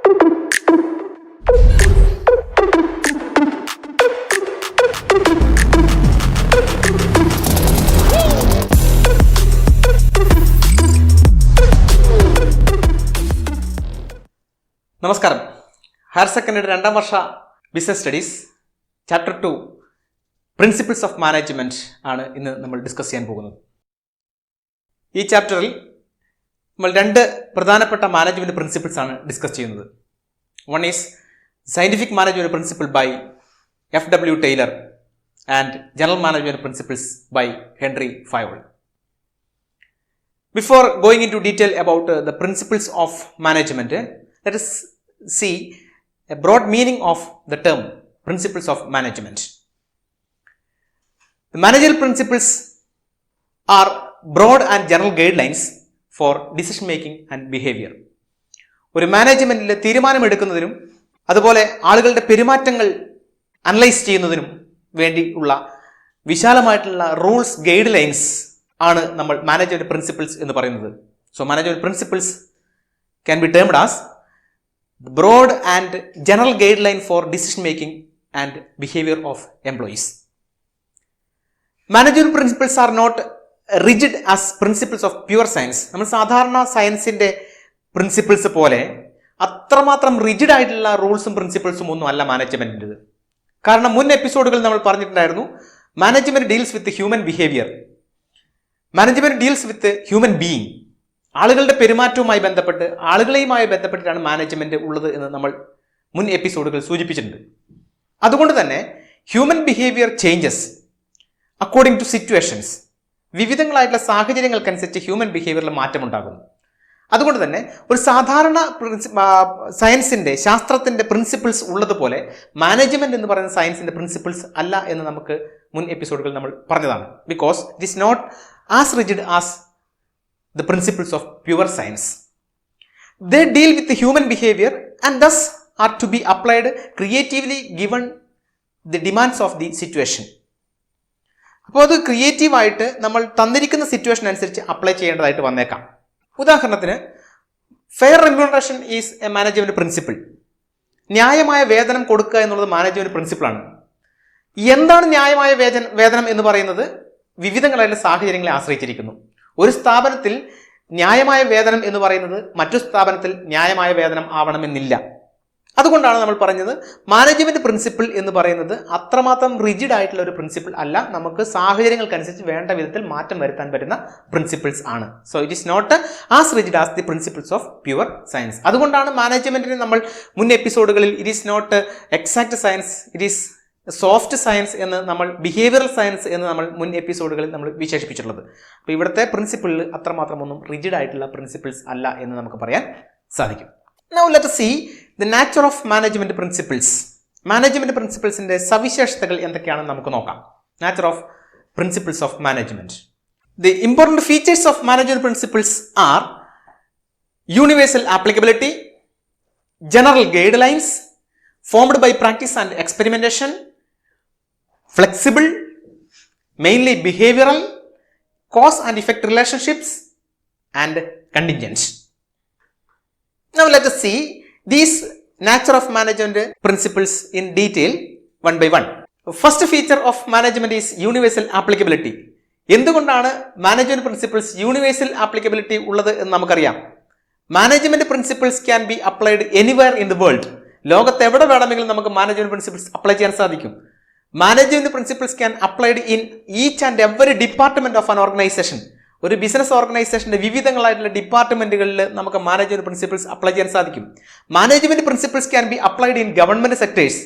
നമസ്കാരം. Higher secondary 2ാം Varsha business studies chapter 2 principles of management ആണ് ഇന്ന് നമ്മൾ ഡിസ്കസ് ചെയ്യാൻ പോകുന്നത്. ഈ ചാപ്റ്ററിൽ നമ്മൾ 2 പ്രധാനപ്പെട്ട മാനേജ്മെൻറ്റ് പ്രിൻസിപ്പിൾസ് ആണ് ഡിസ്കസ് ചെയ്യുന്നത്. One is scientific management principle by F.W. Taylor and general management principles by Henri Fayol. Before going into detail about the principles of management, let us see a broad meaning of the term principles of management. The managerial principles are broad and general guidelines for decision making and behavior. ഒരു മാനേജ്മെന്റിൽ തീരുമാനമെടുക്കുന്നതിനും അതുപോലെ ആളുകളുടെ പെരുമാറ്റങ്ങൾ analyse ചെയ്യുന്നതിനും വേണ്ടിയുള്ള വിശാലമായിട്ടുള്ള rules guide lines ആണ് നമ്മൾ മാനേജ്മെന്റ് പ്രിൻസിപ്പിൾസ് എന്ന് പറയുന്നത്. So management principles can be termed as broad and general guideline for decision making and behavior of employees. Managerial principles are not rigid as principles of pure science. നമ്മൾ സാധാരണ സയൻസിന്റെ principles പോലെ അത്രമാത്രം rigid ആയിട്ടുള്ള റൂൾസും പ്രിൻസിപ്പിൾസും ഒന്നും അല്ല മാനേജ്മെന്റിൻ്റെത്. കാരണം മുൻ എപ്പിസോഡുകൾ നമ്മൾ പറഞ്ഞിട്ടുണ്ടായിരുന്നു, management deals with human behaviour, management deals with human being. ആളുകളുടെ പെരുമാറ്റവുമായി ബന്ധപ്പെട്ട് ആളുകളെയുമായി ബന്ധപ്പെട്ടിട്ടാണ് മാനേജ്മെന്റ് ഉള്ളത് എന്ന് നമ്മൾ മുൻ എപ്പിസോഡുകൾ സൂചിപ്പിച്ചിട്ടുണ്ട്. അതുകൊണ്ട് തന്നെ human behaviour changes according to situations. വിവിധങ്ങളായിട്ടുള്ള സാഹചര്യങ്ങൾക്കനുസരിച്ച് ഹ്യൂമൻ ബിഹേവിയറിൽ മാറ്റമുണ്ടാകുന്നു. അതുകൊണ്ട് തന്നെ ഒരു സാധാരണ സയൻസിന്റെ ശാസ്ത്രത്തിന്റെ പ്രിൻസിപ്പിൾസ് ഉള്ളതുപോലെ മാനേജ്മെന്റ് എന്ന് പറയുന്ന സയൻസിന്റെ പ്രിൻസിപ്പിൾസ് അല്ല എന്ന് നമുക്ക് മുൻ എപ്പിസോഡുകൾ നമ്മൾ പറഞ്ഞതാണ്. Because it is not as rigid as the principles of pure science. They deal with the human behavior and thus are to be applied creatively given the demands of the situation. അപ്പോൾ അത് ക്രിയേറ്റീവായിട്ട് നമ്മൾ തന്നിരിക്കുന്ന situation അനുസരിച്ച് apply ചെയ്യേണ്ടതായിട്ട് വന്നേക്കാം. ഉദാഹരണത്തിന്, fair remuneration is A management principle. ന്യായമായ വേതനം കൊടുക്കുക എന്നുള്ളത് മാനേജ്മെന്റ് പ്രിൻസിപ്പിളാണ്. എന്താണ് ന്യായമായ വേതനം എന്ന് പറയുന്നത് വിവിധങ്ങളായിട്ടുള്ള സാഹചര്യങ്ങളെ ആശ്രയിച്ചിരിക്കുന്നു. ഒരു സ്ഥാപനത്തിൽ ന്യായമായ വേതനം എന്ന് പറയുന്നത് മറ്റു സ്ഥാപനത്തിൽ ന്യായമായ വേതനം ആവണമെന്നില്ല. അതുകൊണ്ടാണ് നമ്മൾ പറഞ്ഞത് മാനേജ്മെന്റ് പ്രിൻസിപ്പിൾ എന്ന് പറയുന്നത് അത്രമാത്രം റിജിഡ് ആയിട്ടുള്ള ഒരു പ്രിൻസിപ്പിൾ അല്ല, നമുക്ക് സാഹചര്യങ്ങൾക്കനുസരിച്ച് വേണ്ട വിധത്തിൽ മാറ്റം വരുത്താൻ പറ്റുന്ന പ്രിൻസിപ്പിൾസ് ആണ്. So it is not as rigid as the principles of pure science. അതുകൊണ്ടാണ് മാനേജ്മെന്റിന് നമ്മൾ മുൻ എപ്പിസോഡുകളിൽ it is not exact science, it is soft science എന്ന് നമ്മൾ ബിഹേവിയറൽ സയൻസ് എന്ന് നമ്മൾ മുൻ എപ്പിസോഡുകളിൽ നമ്മൾ വിശേഷിപ്പിച്ചിട്ടുള്ളത്. അപ്പോൾ ഇവിടുത്തെ പ്രിൻസിപ്പിളിൽ അത്രമാത്രം ഒന്നും റിജിഡ് ആയിട്ടുള്ള പ്രിൻസിപ്പിൾസ് അല്ല എന്ന് നമുക്ക് പറയാൻ സാധിക്കും. Now let us see the nature of management principles. Management പ്രിൻസിപ്പിൾസിന്റെ സവിശേഷതകൾ എന്തൊക്കെയാണെന്ന് നമുക്ക് നോക്കാം. Nature of principles of management. The important features of management principles are universal applicability, general guidelines formed by practice and experimentation, flexible, mainly behavioral, cause and effect relationships, and contingent. Now let us see these nature of management principles in detail one by one. First feature of management is universal applicability. എന്തുകൊണ്ടാണ് management principles universal applicability ഉള്ളത് എന്ന് നമുക്കറിയാം. Management principles can be applied anywhere in the world. ലോകത്ത് എവിടെ വേണമെങ്കിലും നമുക്ക് management principles apply ചെയ്യാൻ സാധിക്കും. Management principles can applied in each and every department of an organisation. ഒരു ബിസിനസ് ഓർഗനൈസേഷന്റെ വിവിധങ്ങളായിട്ടുള്ള ഡിപ്പാർട്ട്മെന്റുകളിൽ നമുക്ക് മാനേജ്മെന്റ് പ്രിൻസിപ്പിൾസ് അപ്ലൈ ചെയ്യാൻ സാധിക്കും. Management principles can be applied in government sectors.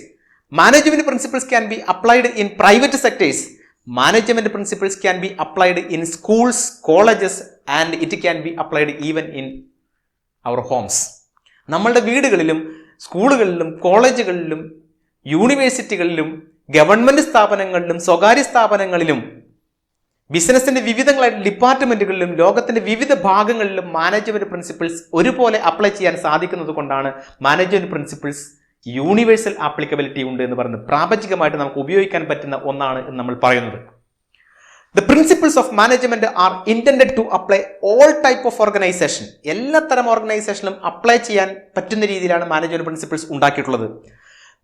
Management principles can be applied in private sectors. Management principles can be applied in schools, colleges and it can be applied even in our homes. നമ്മളുടെ വീടുകളിലും സ്കൂളുകളിലും കോളേജുകളിലും യൂണിവേഴ്സിറ്റികളിലും government സ്ഥാപനങ്ങളിലും സ്വകാര്യ സ്ഥാപനങ്ങളിലും ബിസിനസിന്റെ വിവിധങ്ങളായിട്ടുള്ള ഡിപ്പാർട്ട്മെന്റുകളിലും ലോകത്തിന്റെ വിവിധ ഭാഗങ്ങളിലും മാനേജ്മെന്റ് പ്രിൻസിപ്പിൾസ് ഒരുപോലെ അപ്ലൈ ചെയ്യാൻ സാധിക്കുന്നത് കൊണ്ടാണ് മാനേജ്മെന്റ് പ്രിൻസിപ്പിൾസ് യൂണിവേഴ്സൽ ആപ്ലിക്കബിലിറ്റി ഉണ്ട് എന്ന് പറയുന്നത്. പ്രാപഞ്ചികമായിട്ട് നമുക്ക് ഉപയോഗിക്കാൻ പറ്റുന്ന ഒന്നാണ് എന്ന് നമ്മൾ പറയുന്നത്. The principles of management are intended to apply all type of organization. എല്ലാ തരം ഓർഗനൈസേഷനിലും അപ്ലൈ ചെയ്യാൻ പറ്റുന്ന രീതിയിലാണ് മാനേജ്മെന്റ് പ്രിൻസിപ്പിൾസ് ഉണ്ടാക്കിയിട്ടുള്ളത്.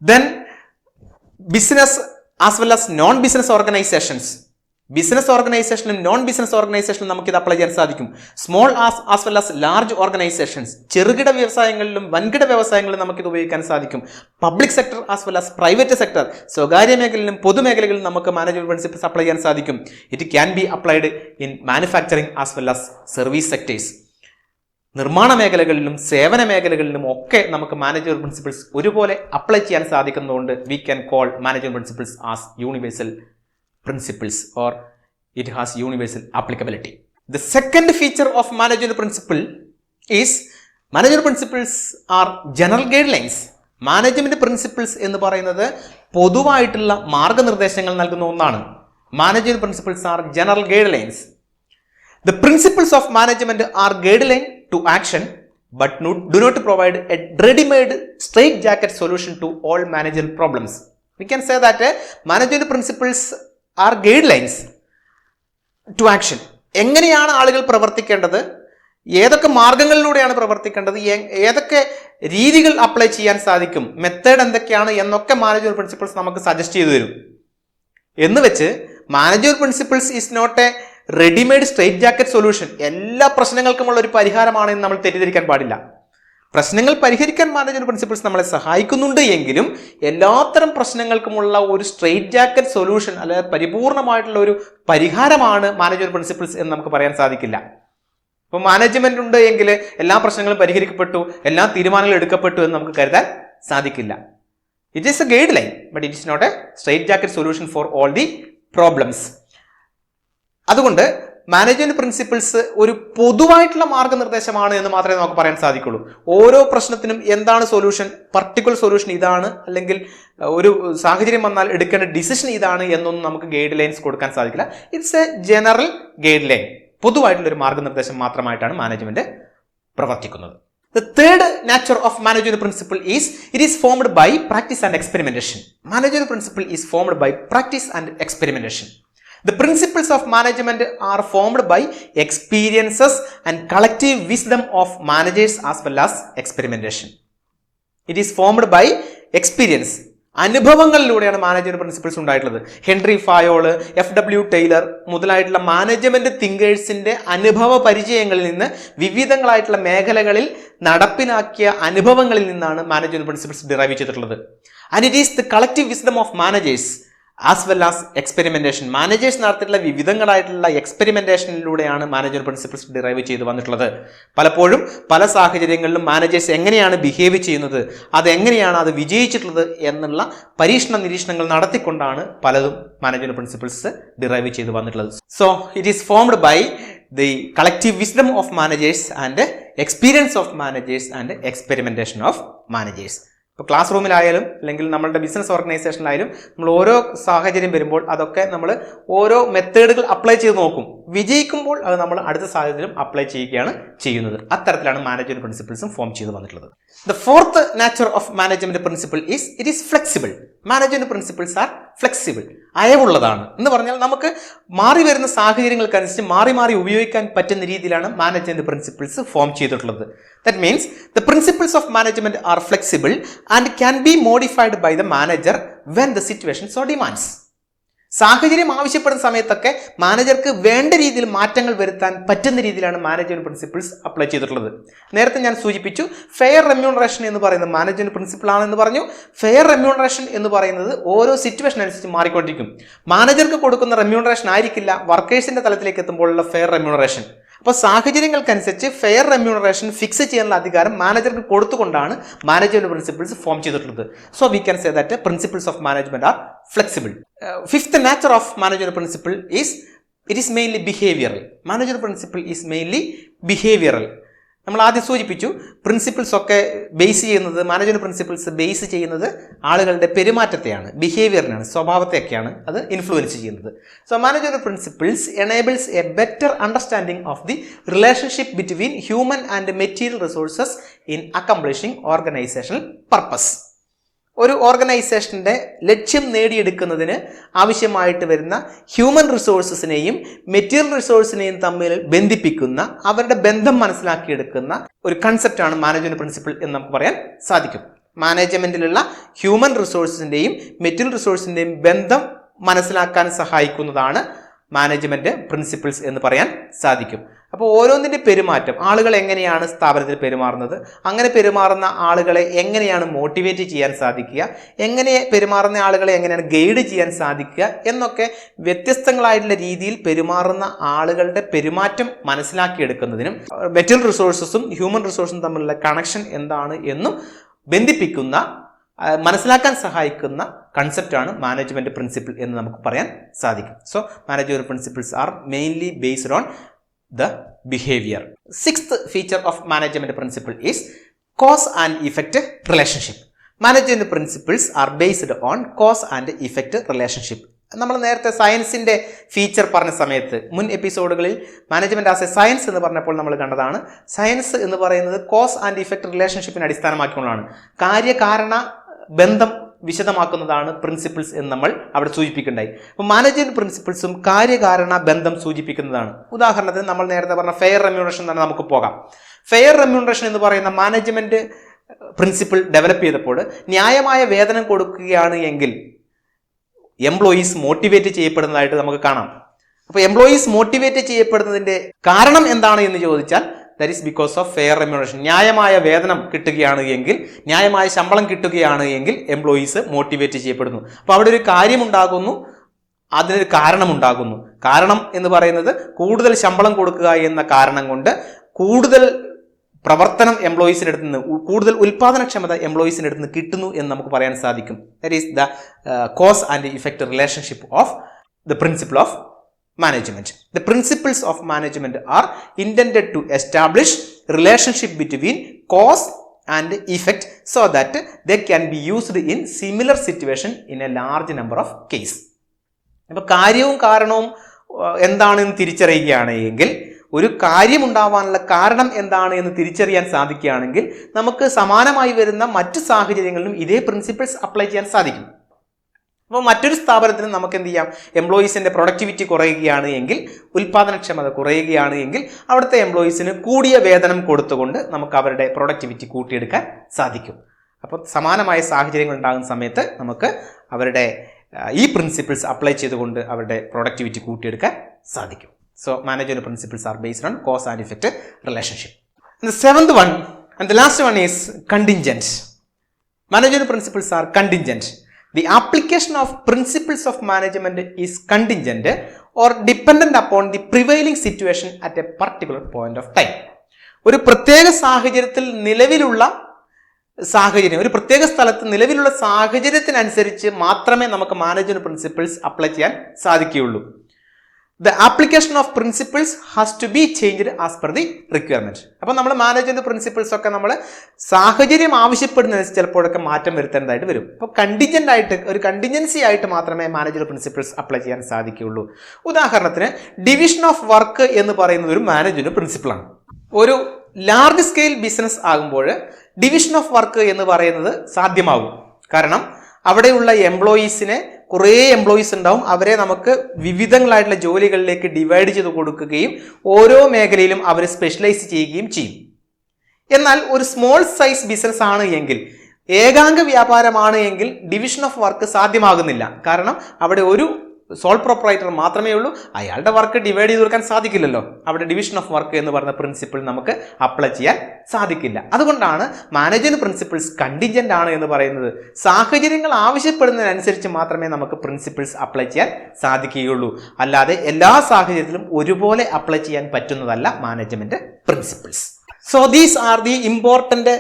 Then business as well as non-business organizations. Business ഓർഗനൈസേഷനും നോൺ ബിസിനസ് ഓർഗനൈസേഷനും നമുക്ക് ഇത് അപ്ലൈ ചെയ്യാൻ സാധിക്കും. Small as well as large organisations, ചെറുകിട വ്യവസായങ്ങളിലും വൻകിട വ്യവസായങ്ങളിലും നമുക്കിത് ഉപയോഗിക്കാൻ സാധിക്കും. Public sector as well as private sector, സ്വകാര്യ മേഖലയിലും പൊതുമേഖലകളിലും നമുക്ക് മാനേജ്മെന്റ് പ്രിൻസിപ്പിൾസ് അപ്ലൈ ചെയ്യാൻ സാധിക്കും. It can be applied in manufacturing as well as service sectors. നിർമ്മാണ മേഖലകളിലും സേവന മേഖലകളിലും ഒക്കെ നമുക്ക് മാനേജ്മെന്റ് പ്രിൻസിപ്പിൾസ് ഒരുപോലെ അപ്ലൈ ചെയ്യാൻ സാധിക്കുന്നതുകൊണ്ട് we can call management principles as universal principles, or it has universal applicability. The second feature of management principle is management principles are general guidelines. Management principles എന്ന് പറയുന്നത് പൊതുവായിട്ടുള്ള മാർഗനിർദ്ദേശങ്ങൾ നൽകുന്ന ഒന്നാണ്. Management principles R general guidelines. The principles of management are guideline to action but do not provide a ready-made straight-jacket solution to all managerial problems. We can say that management principles are guidelines to action. എങ്ങനെയാണ് ആളുകൾ പ്രവർത്തിക്കേണ്ടത്, ഏതൊക്കെ മാർഗങ്ങളിലൂടെയാണ് പ്രവർത്തിക്കേണ്ടത്, ഏതൊക്കെ രീതികൾ apply ചെയ്യാൻ സാധിക്കും, method എന്തൊക്കെയാണ് എന്നൊക്കെ മാനേജ്മെന്റ് പ്രിൻസിപ്പിൾസ് നമുക്ക് സജസ്റ്റ് ചെയ്തു തരും. എന്ന് വെച്ച് management principles is not a readymade straight jacket solution. എല്ലാ പ്രശ്നങ്ങൾക്കുമുള്ള ഒരു പരിഹാരമാണ് എന്ന് നമ്മൾ തെറ്റിദ്ധരിക്കാൻ പാടില്ല. പ്രശ്നങ്ങൾ പരിഹരിക്കാൻ മാനേജ്മെന്റ് പ്രിൻസിപ്പിൾസ് നമ്മളെ സഹായിക്കുന്നുണ്ട് എങ്കിലും എല്ലാത്തരം പ്രശ്നങ്ങൾക്കുമുള്ള ഒരു സ്ട്രെയിറ്റ് ജാക്കറ്റ് സൊല്യൂഷൻ അല്ലെങ്കിൽ പരിപൂർണമായിട്ടുള്ള ഒരു പരിഹാരമാണ് മാനേജ്മെന്റ് പ്രിൻസിപ്പിൾസ് എന്ന് നമുക്ക് പറയാൻ സാധിക്കില്ല. അപ്പോൾ മാനേജ്മെന്റ് ഉണ്ട് എങ്കിൽ എല്ലാ പ്രശ്നങ്ങളും പരിഹരിക്കപ്പെട്ടു, എല്ലാ തീരുമാനങ്ങളും എടുക്കപ്പെട്ടു എന്ന് നമുക്ക് കരുതാൻ സാധിക്കില്ല. It is a guideline but it is not a straight jacket solution for all the problems. അതുകൊണ്ട് മാനേജ്മെന്റ് പ്രിൻസിപ്പിൾസ് ഒരു പൊതുവായിട്ടുള്ള മാർഗനിർദ്ദേശമാണ് എന്ന് മാത്രമേ നമുക്ക് പറയാൻ സാധിക്കുള്ളൂ. ഓരോ പ്രശ്നത്തിനും എന്താണ് സൊല്യൂഷൻ, പർട്ടിക്കുലർ സൊല്യൂഷൻ ഇതാണ്, അല്ലെങ്കിൽ ഒരു സാഹചര്യം വന്നാൽ എടുക്കേണ്ട ഡിസിഷൻ ഇതാണ് എന്നൊന്നും നമുക്ക് ഗൈഡ് ലൈൻസ് കൊടുക്കാൻ സാധിക്കില്ല. It's A general guide line, പൊതുവായിട്ടുള്ള ഒരു മാർഗനിർദ്ദേശം മാത്രമായിട്ടാണ് മാനേജ്മെന്റ് പ്രവർത്തിക്കുന്നത്. The third nature of management principle is it is formed by practice and experimentation. Management principle is formed by practice and experimentation. The principles of management are formed by experiences and collective wisdom of managers as well as experimentation. It is formed by experience. അനുഭവങ്ങളിലൂടെയാണ് management principles ഉണ്ടായിട്ടുള്ളത്. Henri Fayol, FW Taylor മുതലായിട്ടുള്ള management തിങ്കേഴ്സിന്റെ അനുഭവ പരിചയങ്ങളിൽ നിന്ന് വിവിധങ്ങളായിട്ടുള്ള മേഖലകളിൽ നടപ്പിലാക്കിയ അനുഭവങ്ങളിൽ നിന്നാണ് മാനേജ്മെന്റ് പ്രിൻസിപ്പിൾസ് ഡിറൈവ് ചെയ്തിട്ടുള്ളത്. And it is the collective wisdom of managers as well as experimentation. Managers നടത്തിയിട്ടുള്ള വിവിധങ്ങളായിട്ടുള്ള എക്സ്പെരിമെന്റേഷനിലൂടെയാണ് മാനേജ്മെന്റ് പ്രിൻസിപ്പിൾസ് ഡിറൈവ് ചെയ്ത് വന്നിട്ടുള്ളത്. പലപ്പോഴും പല സാഹചര്യങ്ങളിലും മാനേജേഴ്സ് എങ്ങനെയാണ് ബിഹേവ് ചെയ്യുന്നത്, അതെങ്ങനെയാണ് അത് വിജയിച്ചിട്ടുള്ളത് എന്നുള്ള പരീക്ഷണ നിരീക്ഷണങ്ങൾ നടത്തിക്കൊണ്ടാണ് പലതും മാനേജ്മെന്റ് പ്രിൻസിപ്പിൾസ് ഡിറൈവ് ചെയ്ത് വന്നിട്ടുള്ളത്. So it is formed by the collective wisdom of managers and experience of managers and experimentation of managers. ഇപ്പോൾ ക്ലാസ് റൂമിലായാലും അല്ലെങ്കിൽ നമ്മളുടെ ബിസിനസ് ഓർഗനൈസേഷനിലായാലും നമ്മൾ ഓരോ സാഹചര്യം വരുമ്പോൾ അതൊക്കെ നമ്മൾ ഓരോ മെത്തേഡുകൾ അപ്ലൈ ചെയ്ത് നോക്കും. വിജയിക്കുമ്പോൾ അത് നമ്മൾ അടുത്ത സാഹചര്യം അപ്ലൈ ചെയ്യുകയാണ് ചെയ്യുന്നത്. അത്തരത്തിലാണ് മാനേജ്മെന്റ് പ്രിൻസിപ്പിൾസും ഫോം ചെയ്ത് വന്നിട്ടുള്ളത്. The fourth nature of management principle is it is flexible. Management principles are flexible. അയവുള്ളതാണ് എന്ന് പറഞ്ഞാൽ നമുക്ക് മാറി വരുന്ന സാഹചര്യങ്ങൾക്കനുസരിച്ച് മാറി മാറി ഉപയോഗിക്കാൻ പറ്റുന്ന രീതിയിലാണ് മാനേജ്മെന്റ് പ്രിൻസിപ്പിൾസ് ഫോം ചെയ്തിട്ടുള്ളത്. That means the principles of management are flexible and can be modified by the manager when the situation so demands. സാഹചര്യം ആവശ്യപ്പെടുന്ന സമയത്തൊക്കെ മാനേജർക്ക് വേണ്ട രീതിയിൽ മാറ്റങ്ങൾ വരുത്താൻ പറ്റുന്ന രീതിയിലാണ് മാനേജ്മെന്റ് പ്രിൻസിപ്പിൾസ് അപ്ലൈ ചെയ്തിട്ടുള്ളത്. നേരത്തെ ഞാൻ സൂചിപ്പിച്ചു ഫെയർ റെമ്യൂണറേഷൻ എന്ന് പറയുന്നത് മാനേജ്മെന്റ് പ്രിൻസിപ്പിൾ ആണെന്ന് പറഞ്ഞു. ഫെയർ റെമ്യൂണറേഷൻ എന്ന് പറയുന്നത് ഓരോ സിറ്റുവേഷൻ അനുസരിച്ച് മാറിക്കൊണ്ടിരിക്കും. മാനേജർക്ക് കൊടുക്കുന്ന റെമ്യൂണറേഷൻ ആയിരിക്കില്ല വർക്കേഴ്സിന്റെ തലത്തിലേക്ക് എത്തുമ്പോഴുള്ള ഫെയർ റെമ്യൂണറേഷൻ. അപ്പോൾ സാഹചര്യങ്ങൾക്കനുസരിച്ച് ഫെയർ റെമ്യൂണറേഷൻ ഫിക്സ് ചെയ്യാനുള്ള അധികാരം മാനേജർക്ക് കൊടുത്തുകൊണ്ടാണ് മാനേജ്മെന്റ് പ്രിൻസിപ്പിൾസ് ഫോം ചെയ്തിട്ടുള്ളത്. So we can say that principles of management R flexible. Fifth nature of management principle is it is mainly behavioral. Management principle is mainly behavioral. നമ്മൾ ആദ്യം സൂചിപ്പിച്ചു principles ഒക്കെ base ചെയ്യുന്നത് management principles base ചെയ്യുന്നത് ആളുകളുടെ പെരുമാറ്റത്തെയാണ്, ബിഹേവിയറിനാണ്, സ്വഭാവത്തെയൊക്കെയാണ് അത് influence ചെയ്യുന്നത്. So management principles enables A better understanding of the relationship between human and material resources in accomplishing organisational purpose. ഒരു ഓർഗനൈസേഷൻ്റെ ലക്ഷ്യം നേടിയെടുക്കുന്നതിന് ആവശ്യമായിട്ട് വരുന്ന ഹ്യൂമൻ റിസോഴ്സസിനെയും മെറ്റീരിയൽ റിസോഴ്സിനെയും തമ്മിൽ ബന്ധിപ്പിക്കുന്ന, അവരുടെ ബന്ധം മനസ്സിലാക്കിയെടുക്കുന്ന ഒരു കൺസെപ്റ്റാണ് മാനേജ്മെന്റ് പ്രിൻസിപ്പിൾ എന്ന് നമുക്ക് പറയാൻ സാധിക്കും. മാനേജ്മെന്റിലുള്ള ഹ്യൂമൻ റിസോഴ്സിൻ്റെയും മെറ്റീരിയൽ റിസോഴ്സിൻ്റെയും ബന്ധം മനസ്സിലാക്കാൻ സഹായിക്കുന്നതാണ് മാനേജ്മെന്റ് പ്രിൻസിപ്പിൾസ് എന്ന് പറയാൻ സാധിക്കും. അപ്പോൾ ഓരോന്നിൻ്റെ പെരുമാറ്റം, ആളുകൾ എങ്ങനെയാണ് സ്ഥാപനത്തിൽ പെരുമാറുന്നത്, അങ്ങനെ പെരുമാറുന്ന ആളുകളെ എങ്ങനെയാണ് മോട്ടിവേറ്റ് ചെയ്യാൻ സാധിക്കുക, എങ്ങനെ പെരുമാറുന്ന ആളുകളെ എങ്ങനെയാണ് ഗൈഡ് ചെയ്യാൻ സാധിക്കുക എന്നൊക്കെ വ്യത്യസ്തങ്ങളായിട്ടുള്ള രീതിയിൽ പെരുമാറുന്ന ആളുകളുടെ പെരുമാറ്റം മനസ്സിലാക്കിയെടുക്കുന്നതിനും മെറ്റീരിയൽ റിസോഴ്സസും ഹ്യൂമൻ റിസോഴ്സും തമ്മിലുള്ള കണക്ഷൻ എന്താണ് എന്നും ബന്ധിപ്പിക്കുന്ന, മനസ്സിലാക്കാൻ സഹായിക്കുന്ന കൺസെപ്റ്റാണ് മാനേജ്മെന്റ് പ്രിൻസിപ്പിൾ എന്ന് നമുക്ക് പറയാൻ സാധിക്കും. So management principles R mainly based on the behavior. Sixth feature of management principle is cause and effect relationship. Management principles are based on cause and effect relationship. നമ്മൾ നേരത്തെ സയൻസിൻ്റെ ഫീച്ചർ പറഞ്ഞ സമയത്ത് മുൻ എപ്പിസോഡുകളിൽ മാനേജ്മെന്റ് ആസ് എ സയൻസ് എന്ന് പറഞ്ഞപ്പോൾ നമ്മൾ കണ്ടതാണ്, സയൻസ് എന്ന് പറയുന്നത് കോസ് ആൻഡ് ഇഫക്റ്റ് റിലേഷൻഷിപ്പിനെ അടിസ്ഥാനമാക്കിക്കൊണ്ടാണ്. കാര്യകാരണ ബന്ധം വിശദമാക്കുന്നതാണ് പ്രിൻസിപ്പിൾസ് എന്ന് നമ്മൾ അവിടെ സൂചിപ്പിക്കുകയുണ്ടായി. അപ്പോൾ മാനേജ്മെന്റ് പ്രിൻസിപ്പിൾസും കാര്യകാരണ ബന്ധം സൂചിപ്പിക്കുന്നതാണ്. ഉദാഹരണത്തിന് നമ്മൾ നേരത്തെ പറഞ്ഞ ഫെയർ റെമ്യൂണറേഷൻ തന്നെ നമുക്ക് പോകാം. ഫെയർ റെമ്യൂണറേഷൻ എന്ന് പറയുന്ന മാനേജ്മെന്റ് പ്രിൻസിപ്പിൾ ഡെവലപ്പ് ചെയ്തപ്പോൾ ന്യായമായ വേതനം കൊടുക്കുകയാണ് എങ്കിൽ എംപ്ലോയീസ് മോട്ടിവേറ്റ് ചെയ്യപ്പെടുന്നതായിട്ട് നമുക്ക് കാണാം. അപ്പോൾ എംപ്ലോയീസ് മോട്ടിവേറ്റ് ചെയ്യപ്പെടുന്നതിന്റെ കാരണം എന്താണ് എന്ന് ചോദിച്ചാൽ that is because of fair remuneration. ന്യായമായ വേതനം കിട്ടുകയാണ് എങ്കിൽ, ന്യായമായ ശമ്പളം കിട്ടുകയാണ് എങ്കിൽ എംപ്ലോയീസ് മോട്ടിവേറ്റ് ചെയ്യപ്പെടുന്നു. അപ്പോൾ അവിടെ ഒരു കാര്യമുണ്ടാകുന്നു, അതിനൊരു കാരണമുണ്ടാകുന്നു. കാരണം എന്ന് പറയുന്നത് കൂടുതൽ ശമ്പളം കൊടുക്കുക എന്ന കാരണം കൊണ്ട് കൂടുതൽ പ്രവർത്തനം എംപ്ലോയീസിനടുത്ത് നിന്ന്, കൂടുതൽ ഉൽപാദനക്ഷമത എംപ്ലോയീസിനടുത്ത് നിന്ന് കിട്ടുന്നു എന്ന് നമുക്ക് പറയാൻ സാധിക്കും. That is the cause and effect relationship of the principle of management. The principles of management are intended to establish relationship between cause and effect so that they can be used in similar situation in a large number of cases. അപ്പോൾ കാര്യവും കാരണവും എന്താണെന്ന് തിരിച്ചറിയുകയാണ് എങ്കിൽ, ഒരു കാര്യം ഉണ്ടാവാനുള്ള കാരണം എന്താണ് എന്ന് തിരിച്ചറിയാൻ സാധിക്കുകയാണെങ്കിൽ നമുക്ക് സമാനമായി വരുന്ന മറ്റു സാഹചര്യങ്ങളിലും ഇതേ പ്രിൻസിപ്പിൾസ് അപ്ലൈ ചെയ്യാൻ സാധിക്കും. അപ്പോൾ മറ്റൊരു സ്ഥാപനത്തിന് നമുക്ക് എന്ത് ചെയ്യാം, എംപ്ലോയീസിൻ്റെ പ്രൊഡക്ടിവിറ്റി കുറയുകയാണ് എങ്കിൽ, ഉൽപാദനക്ഷമത കുറയുകയാണ് എങ്കിൽ അവിടുത്തെ എംപ്ലോയീസിന് കൂടിയ വേതനം കൊടുത്തുകൊണ്ട് നമുക്ക് അവരുടെ പ്രൊഡക്ടിവിറ്റി കൂട്ടിയെടുക്കാൻ സാധിക്കും. അപ്പോൾ സമാനമായ സാഹചര്യങ്ങൾ ഉണ്ടാകുന്ന സമയത്ത് നമുക്ക് അവരുടെ ഈ പ്രിൻസിപ്പിൾസ് അപ്ലൈ ചെയ്തുകൊണ്ട് അവരുടെ പ്രൊഡക്ടിവിറ്റി കൂട്ടിയെടുക്കാൻ സാധിക്കും. So management principles are based on cos and effect relationship. The seventh one and the last one is contingent. Management principles are contingent. The application of principles of management is contingent or dependent upon the prevailing situation at a particular point of time. ഒരു പ്രത്യേക സാഹചര്യത്തിൽ നിലവിലുള്ള സാഹചര്യം, ഒരു പ്രത്യേക സ്ഥലത്ത് നിലവിലുള്ള സാഹചര്യത്തിനനുസരിച്ച് മാത്രമേ നമുക്ക് മാനേജ്മെന്റ് പ്രിൻസിപ്പിൾസ് അപ്ലൈ ചെയ്യാൻ സാധിക്കുകയുള്ളൂ. The application of principles has to be changed as per the requirement. അപ്പോൾ നമ്മൾ മാനേജ്മെന്റ് പ്രിൻസിപ്പിൾസ് ഒക്കെ നമ്മൾ സാഹചര്യം ആവശ്യപ്പെടുന്നതിന് ചിലപ്പോഴൊക്കെ മാറ്റം വരുത്തേണ്ടതായിട്ട് വരും. അപ്പോൾ കണ്ടിജന്റ് ആയിട്ട്, ഒരു കണ്ടിജൻസി ആയിട്ട് മാത്രമേ മാനേജ്മെന്റ് പ്രിൻസിപ്പിൾസ് അപ്ലൈ ചെയ്യാൻ സാധിക്കുകയുള്ളൂ. ഉദാഹരണത്തിന് ഡിവിഷൻ ഓഫ് വർക്ക് എന്ന് പറയുന്നത് ഒരു മാനേജ്മെന്റ് പ്രിൻസിപ്പിളാണ്. ഒരു ലാർജ് സ്കെയിൽ ബിസിനസ് ആകുമ്പോൾ ഡിവിഷൻ ഓഫ് വർക്ക് എന്ന് പറയുന്നത് സാധ്യമാകും. കാരണം അവിടെയുള്ള എംപ്ലോയീസിനെ, കുറേ എംപ്ലോയീസ് ഉണ്ടാവും, അവരെ നമുക്ക് വിവിധങ്ങളായിട്ടുള്ള ജോലികളിലേക്ക് ഡിവൈഡ് ചെയ്ത് കൊടുക്കുകയും ഓരോ മേഖലയിലും അവർ സ്പെഷ്യലൈസ് ചെയ്യുകയും ചെയ്യും. എന്നാൽ ഒരു സ്മോൾ സൈസ് ബിസിനസ് ആണ് എങ്കിൽ, ഏകാംഗ വ്യാപാരമാണ് എങ്കിൽ ഡിവിഷൻ ഓഫ് വർക്ക് സാധ്യമാകുന്നില്ല. കാരണം അവിടെ ഒരു സോൾ പ്രൊപ്പറൈറ്റർ മാത്രമേ ഉള്ളൂ, അയാളുടെ വർക്ക് ഡിവൈഡ് ചെയ്ത് കൊടുക്കാൻ സാധിക്കില്ലല്ലോ. അവിടെ ഡിവിഷൻ ഓഫ് വർക്ക് എന്ന് പറയുന്ന പ്രിൻസിപ്പിൾ നമുക്ക് അപ്ലൈ ചെയ്യാൻ സാധിക്കില്ല. അതുകൊണ്ടാണ് മാനേജ്മെന്റ് പ്രിൻസിപ്പിൾസ് കണ്ടിജന്റ് ആണ് എന്ന് പറയുന്നത്. സാഹചര്യങ്ങൾ ആവശ്യപ്പെടുന്നതിനനുസരിച്ച് മാത്രമേ നമുക്ക് പ്രിൻസിപ്പിൾസ് അപ്ലൈ ചെയ്യാൻ സാധിക്കുകയുള്ളൂ. അല്ലാതെ എല്ലാ സാഹചര്യത്തിലും ഒരുപോലെ അപ്ലൈ ചെയ്യാൻ പറ്റുന്നതല്ല management principles. So these are the important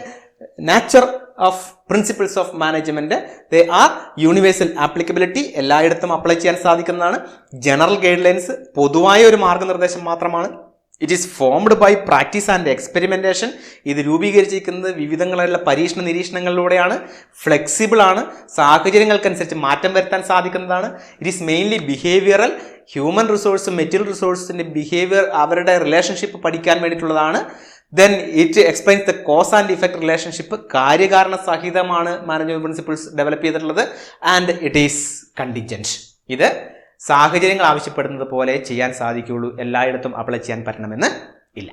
nature of principles of management. They are universal applicability, എല്ലായിടത്തും അപ്ലൈ ചെയ്യാൻ സാധിക്കുന്നതാണ്. ജനറൽ ഗൈഡ് ലൈൻസ്, പൊതുവായ ഒരു മാർഗ്ഗനിർദ്ദേശം മാത്രമാണ്. It is formed by practice and experimentation. ഇത് രൂപീകരിച്ചിരിക്കുന്നത് വിവിധങ്ങളായുള്ള പരീക്ഷണ നിരീക്ഷണങ്ങളിലൂടെയാണ്. ഫ്ലെക്സിബിൾ ആണ്, സാഹചര്യങ്ങൾക്കനുസരിച്ച് മാറ്റം വരുത്താൻ സാധിക്കുന്നതാണ്. It is mainly behavioural. Human റിസോഴ്സും മെറ്റീരിയൽ റിസോഴ്സിൻ്റെ ബിഹേവിയർ, അവരുടെ റിലേഷൻഷിപ്പ് പഠിക്കാൻ വേണ്ടിയിട്ടുള്ളതാണ്. Then it explains the cause and effect relationship. കാര്യകാരണ സഹിതമാണ് മാനേജ്മെന്റ് പ്രിൻസിപ്പിൾസ് ഡെവലപ്പ് ചെയ്തിട്ടുള്ളത്. And it is contingent. ഇത് സാഹചര്യങ്ങൾ ആവശ്യപ്പെടുന്നത് പോലെ ചെയ്യാൻ സാധിക്കുകയുള്ളൂ, എല്ലായിടത്തും അപ്ലൈ ചെയ്യാൻ പറ്റണമെന്ന് ഇല്ല.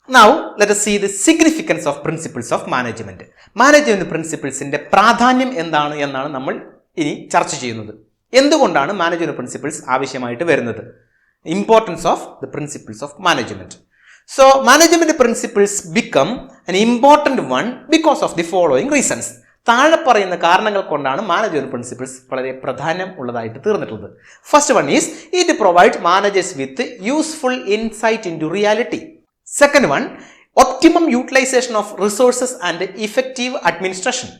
Now let us see the significance of principles of management. Management പ്രിൻസിപ്പിൾസിന്റെ പ്രാധാന്യം എന്താണ് എന്നാണ് നമ്മൾ ഇനി ചർച്ച ചെയ്യുന്നത്. എന്തുകൊണ്ടാണ് മാനേജ്മെന്റ് പ്രിൻസിപ്പിൾസ് ആവശ്യമായിട്ട് വരുന്നത്? Importance of the principles of management. So management principles become an important one because of the following reasons. താഴെ പറയുന്ന കാരണങ്ങൾ കൊണ്ടാണ് മാനേജ്മെന്റ് പ്രിൻസിപ്പിൾസ് വളരെ പ്രാധാന്യം ഉള്ളതായിട്ട് തീർന്നിട്ടുള്ളത്. First one is it provide managers with useful insight into reality. Second one, optimum utilisation of resources and effective administration.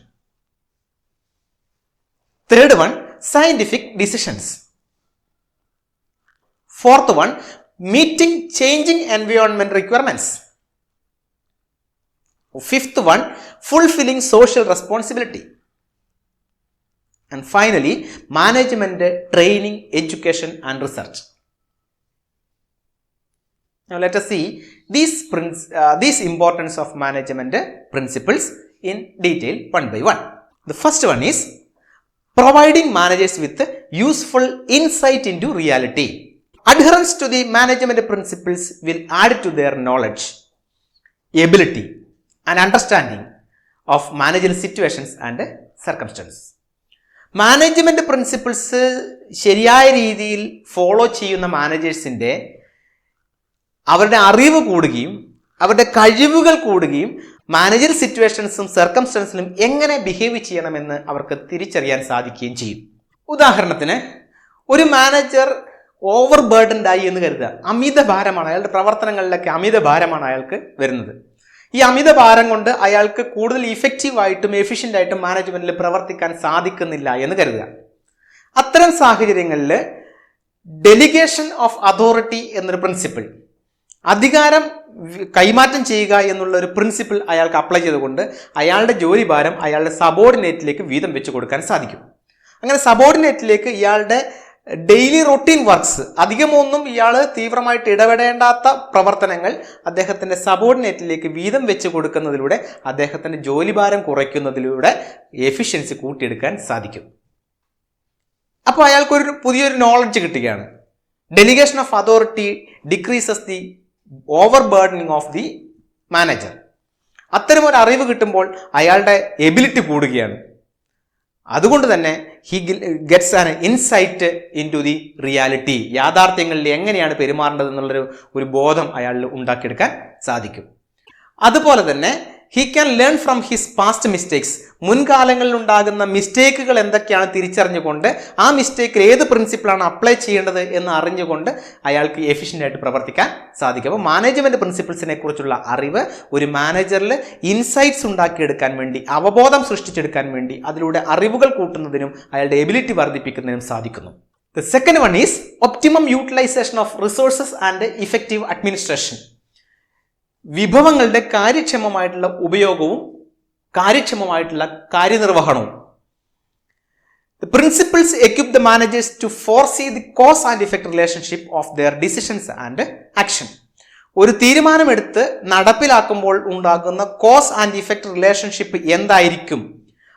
Third one, scientific decisions. Fourth one, meeting changing environment requirements. Fifth one, fulfilling social responsibility. And finally, management training, education and research. Now let us see these importance of management principles in detail one by one. The first one is providing managers with useful insight into reality. Adherence to the management principles will add to their knowledge, ability and understanding of managerial situations and circumstances. Management principles ശരിയായ രീതിയിൽ follow ചെയ്യുന്ന മാനേജേഴ്സിൻ്റെ അവരുടെ അറിവ് കൂടുകയും അവരുടെ കഴിവുകൾ കൂടുകയും manager സിറ്റുവേഷൻസും സർക്കംസ്റ്റൻസിലും എങ്ങനെ ബിഹേവ് ചെയ്യണമെന്ന് അവർക്ക് തിരിച്ചറിയാൻ സാധിക്കുകയും ചെയ്യും. ഉദാഹരണത്തിന്, ഒരു മാനേജർ ഓവർ ബേർഡൻഡ് ആയി എന്ന് കരുതുക. അമിത ഭാരമാണ്, അയാളുടെ പ്രവർത്തനങ്ങളിലൊക്കെ അമിത ഭാരമാണ് അയാൾക്ക് വരുന്നത്. ഈ അമിത ഭാരം കൊണ്ട് അയാൾക്ക് കൂടുതൽ ഇഫക്റ്റീവായിട്ടും എഫിഷ്യൻ്റ് ആയിട്ടും മാനേജ്മെന്റിൽ പ്രവർത്തിക്കാൻ സാധിക്കുന്നില്ല എന്ന് കരുതുക. അത്തരം സാഹചര്യങ്ങളിൽ ഡെലിഗേഷൻ ഓഫ് അതോറിറ്റി എന്നൊരു പ്രിൻസിപ്പിൾ, അധികാരം കൈമാറ്റം ചെയ്യുക എന്നുള്ള ഒരു പ്രിൻസിപ്പിൾ അയാൾക്ക് അപ്ലൈ ചെയ്തുകൊണ്ട് അയാളുടെ ജോലിഭാരം അയാളുടെ സബോർഡിനേറ്റിലേക്ക് വീതം വെച്ച് കൊടുക്കാൻ സാധിക്കും. അങ്ങനെ സബോർഡിനേറ്റിലേക്ക് ഇയാളുടെ ഡെയിലി റൊട്ടീൻ വർക്ക്സ്, അധികമൊന്നും ഇയാൾ തീവ്രമായിട്ട് ഇടപെടേണ്ടാത്ത പ്രവർത്തനങ്ങൾ അദ്ദേഹത്തിൻ്റെ സബോർഡിനേറ്റിലേക്ക് വീതം വെച്ച് കൊടുക്കുന്നതിലൂടെ അദ്ദേഹത്തിൻ്റെ ജോലിഭാരം കുറയ്ക്കുന്നതിലൂടെ എഫിഷ്യൻസി കൂട്ടിയെടുക്കാൻ സാധിക്കും. അപ്പോൾ അയാൾക്കൊരു പുതിയൊരു നോളജ് കിട്ടുകയാണ്. Delegation of authority decreases the overburdening of the manager. അത്തരമൊരു അറിവ് കിട്ടുമ്പോൾ അയാളുടെ എബിലിറ്റി കൂടുകയാണ്. അതുകൊണ്ട് തന്നെ he gets an insight into the reality. യാഥാർത്ഥ്യങ്ങളിൽ എങ്ങനെയാണ് പെരുമാറേണ്ടത് എന്നുള്ളൊരു ബോധം അയാളിൽ ഉണ്ടാക്കിയെടുക്കാൻ സാധിക്കും. അതുപോലെ തന്നെ he can learn from his past mistakes. മുൻകാലങ്ങളിൽ ഉണ്ടാകുന്ന മിസ്റ്റേക്കുകൾ എന്തൊക്കെയാണ് തിരിച്ചറിഞ്ഞുകൊണ്ട് ആ മിസ്റ്റേക്കിൽ ഏത് പ്രിൻസിപ്പിളാണ് അപ്ലൈ ചെയ്യേണ്ടത് എന്ന് അറിഞ്ഞുകൊണ്ട് അയാൾക്ക് എഫിഷ്യൻ്റ് ആയിട്ട് പ്രവർത്തിക്കാൻ സാധിക്കും. അപ്പോൾ മാനേജ്മെന്റ് പ്രിൻസിപ്പിൾസിനെ കുറിച്ചുള്ള അറിവ് ഒരു മാനേജറിൽ ഇൻസൈറ്റ്സ് ഉണ്ടാക്കിയെടുക്കാൻ വേണ്ടി, അവബോധം സൃഷ്ടിച്ചെടുക്കാൻ വേണ്ടി, അതിലൂടെ അറിവുകൾ കൂട്ടുന്നതിനും അയാളുടെ എബിലിറ്റി വർദ്ധിപ്പിക്കുന്നതിനും സാധിക്കുന്നു. The second one is optimum utilization of resources and effective administration. വിഭവങ്ങളുടെ കാര്യക്ഷമമായിട്ടുള്ള ഉപയോഗവും കാര്യക്ഷമമായിട്ടുള്ള കാര്യനിർവഹണവും. The principles equip the managers to foresee the cause and effect relationship of their decisions and action. ഒരു തീരുമാനമെടുത്ത് നടപ്പിലാക്കുമ്പോൾ ഉണ്ടാകുന്ന കോസ് ആൻഡ് ഇഫക്റ്റ് റിലേഷൻഷിപ്പ് എന്തായിരിക്കും,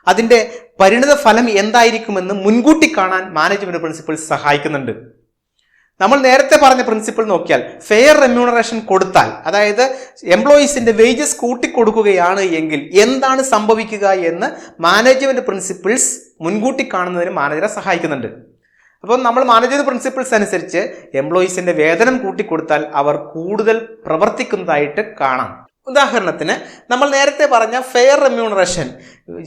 അതിൻ്റെ പരിണിത ഫലം എന്തായിരിക്കുമെന്ന് മുൻകൂട്ടി കാണാൻ മാനേജ്മെന്റ് പ്രിൻസിപ്പിൾസ് സഹായിക്കുന്നുണ്ട്. നമ്മൾ നേരത്തെ പറഞ്ഞ പ്രിൻസിപ്പിൾ നോക്കിയാൽ ഫെയർ റെമ്യൂണറേഷൻ കൊടുത്താൽ, അതായത് എംപ്ലോയീസിന്റെ വേജസ് കൂട്ടിക്കൊടുക്കുകയാണ് എങ്കിൽ എന്താണ് സംഭവിക്കുക എന്ന് മാനേജ്മെന്റ് പ്രിൻസിപ്പിൾസ് മുൻകൂട്ടി കാണുന്നതിന് മാനേജറെ സഹായിക്കുന്നുണ്ട്. അപ്പോൾ നമ്മൾ മാനേജ്മെന്റ് പ്രിൻസിപ്പിൾസ് അനുസരിച്ച് എംപ്ലോയീസിന്റെ വേതനം കൂട്ടിക്കൊടുത്താൽ അവർ കൂടുതൽ പ്രവർത്തിക്കുന്നതായിട്ട് കാണാം. ഉദാഹരണത്തിന് നമ്മൾ നേരത്തെ പറഞ്ഞ ഫെയർ റെമ്യൂണറേഷൻ,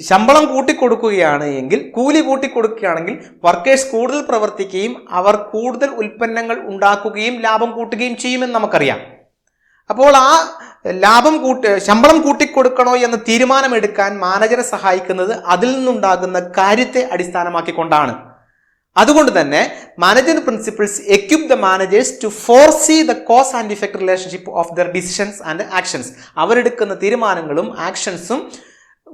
ശമ്പളം കൂട്ടിക്കൊടുക്കുകയാണ് എങ്കിൽ, കൂലി കൂട്ടിക്കൊടുക്കുകയാണെങ്കിൽ വർക്കേഴ്സ് കൂടുതൽ പ്രവർത്തിക്കുകയും അവർ കൂടുതൽ ഉൽപ്പന്നങ്ങൾ ഉണ്ടാക്കുകയും ലാഭം കൂട്ടുകയും ചെയ്യുമെന്ന് നമുക്കറിയാം. അപ്പോൾ ആ ശമ്പളം കൂട്ടിക്കൊടുക്കണോ എന്ന തീരുമാനമെടുക്കാൻ മാനേജറെ സഹായിക്കുന്നത് അതിൽ നിന്നുണ്ടാകുന്ന കാര്യത്തെ അടിസ്ഥാനമാക്കിക്കൊണ്ടാണ്. അതുകൊണ്ട് തന്നെ management principles equip the managers to foresee the cause and effect relationship of their decisions and actions. അവരെടുക്കുന്ന തീരുമാനങ്ങളും ആക്ഷൻസും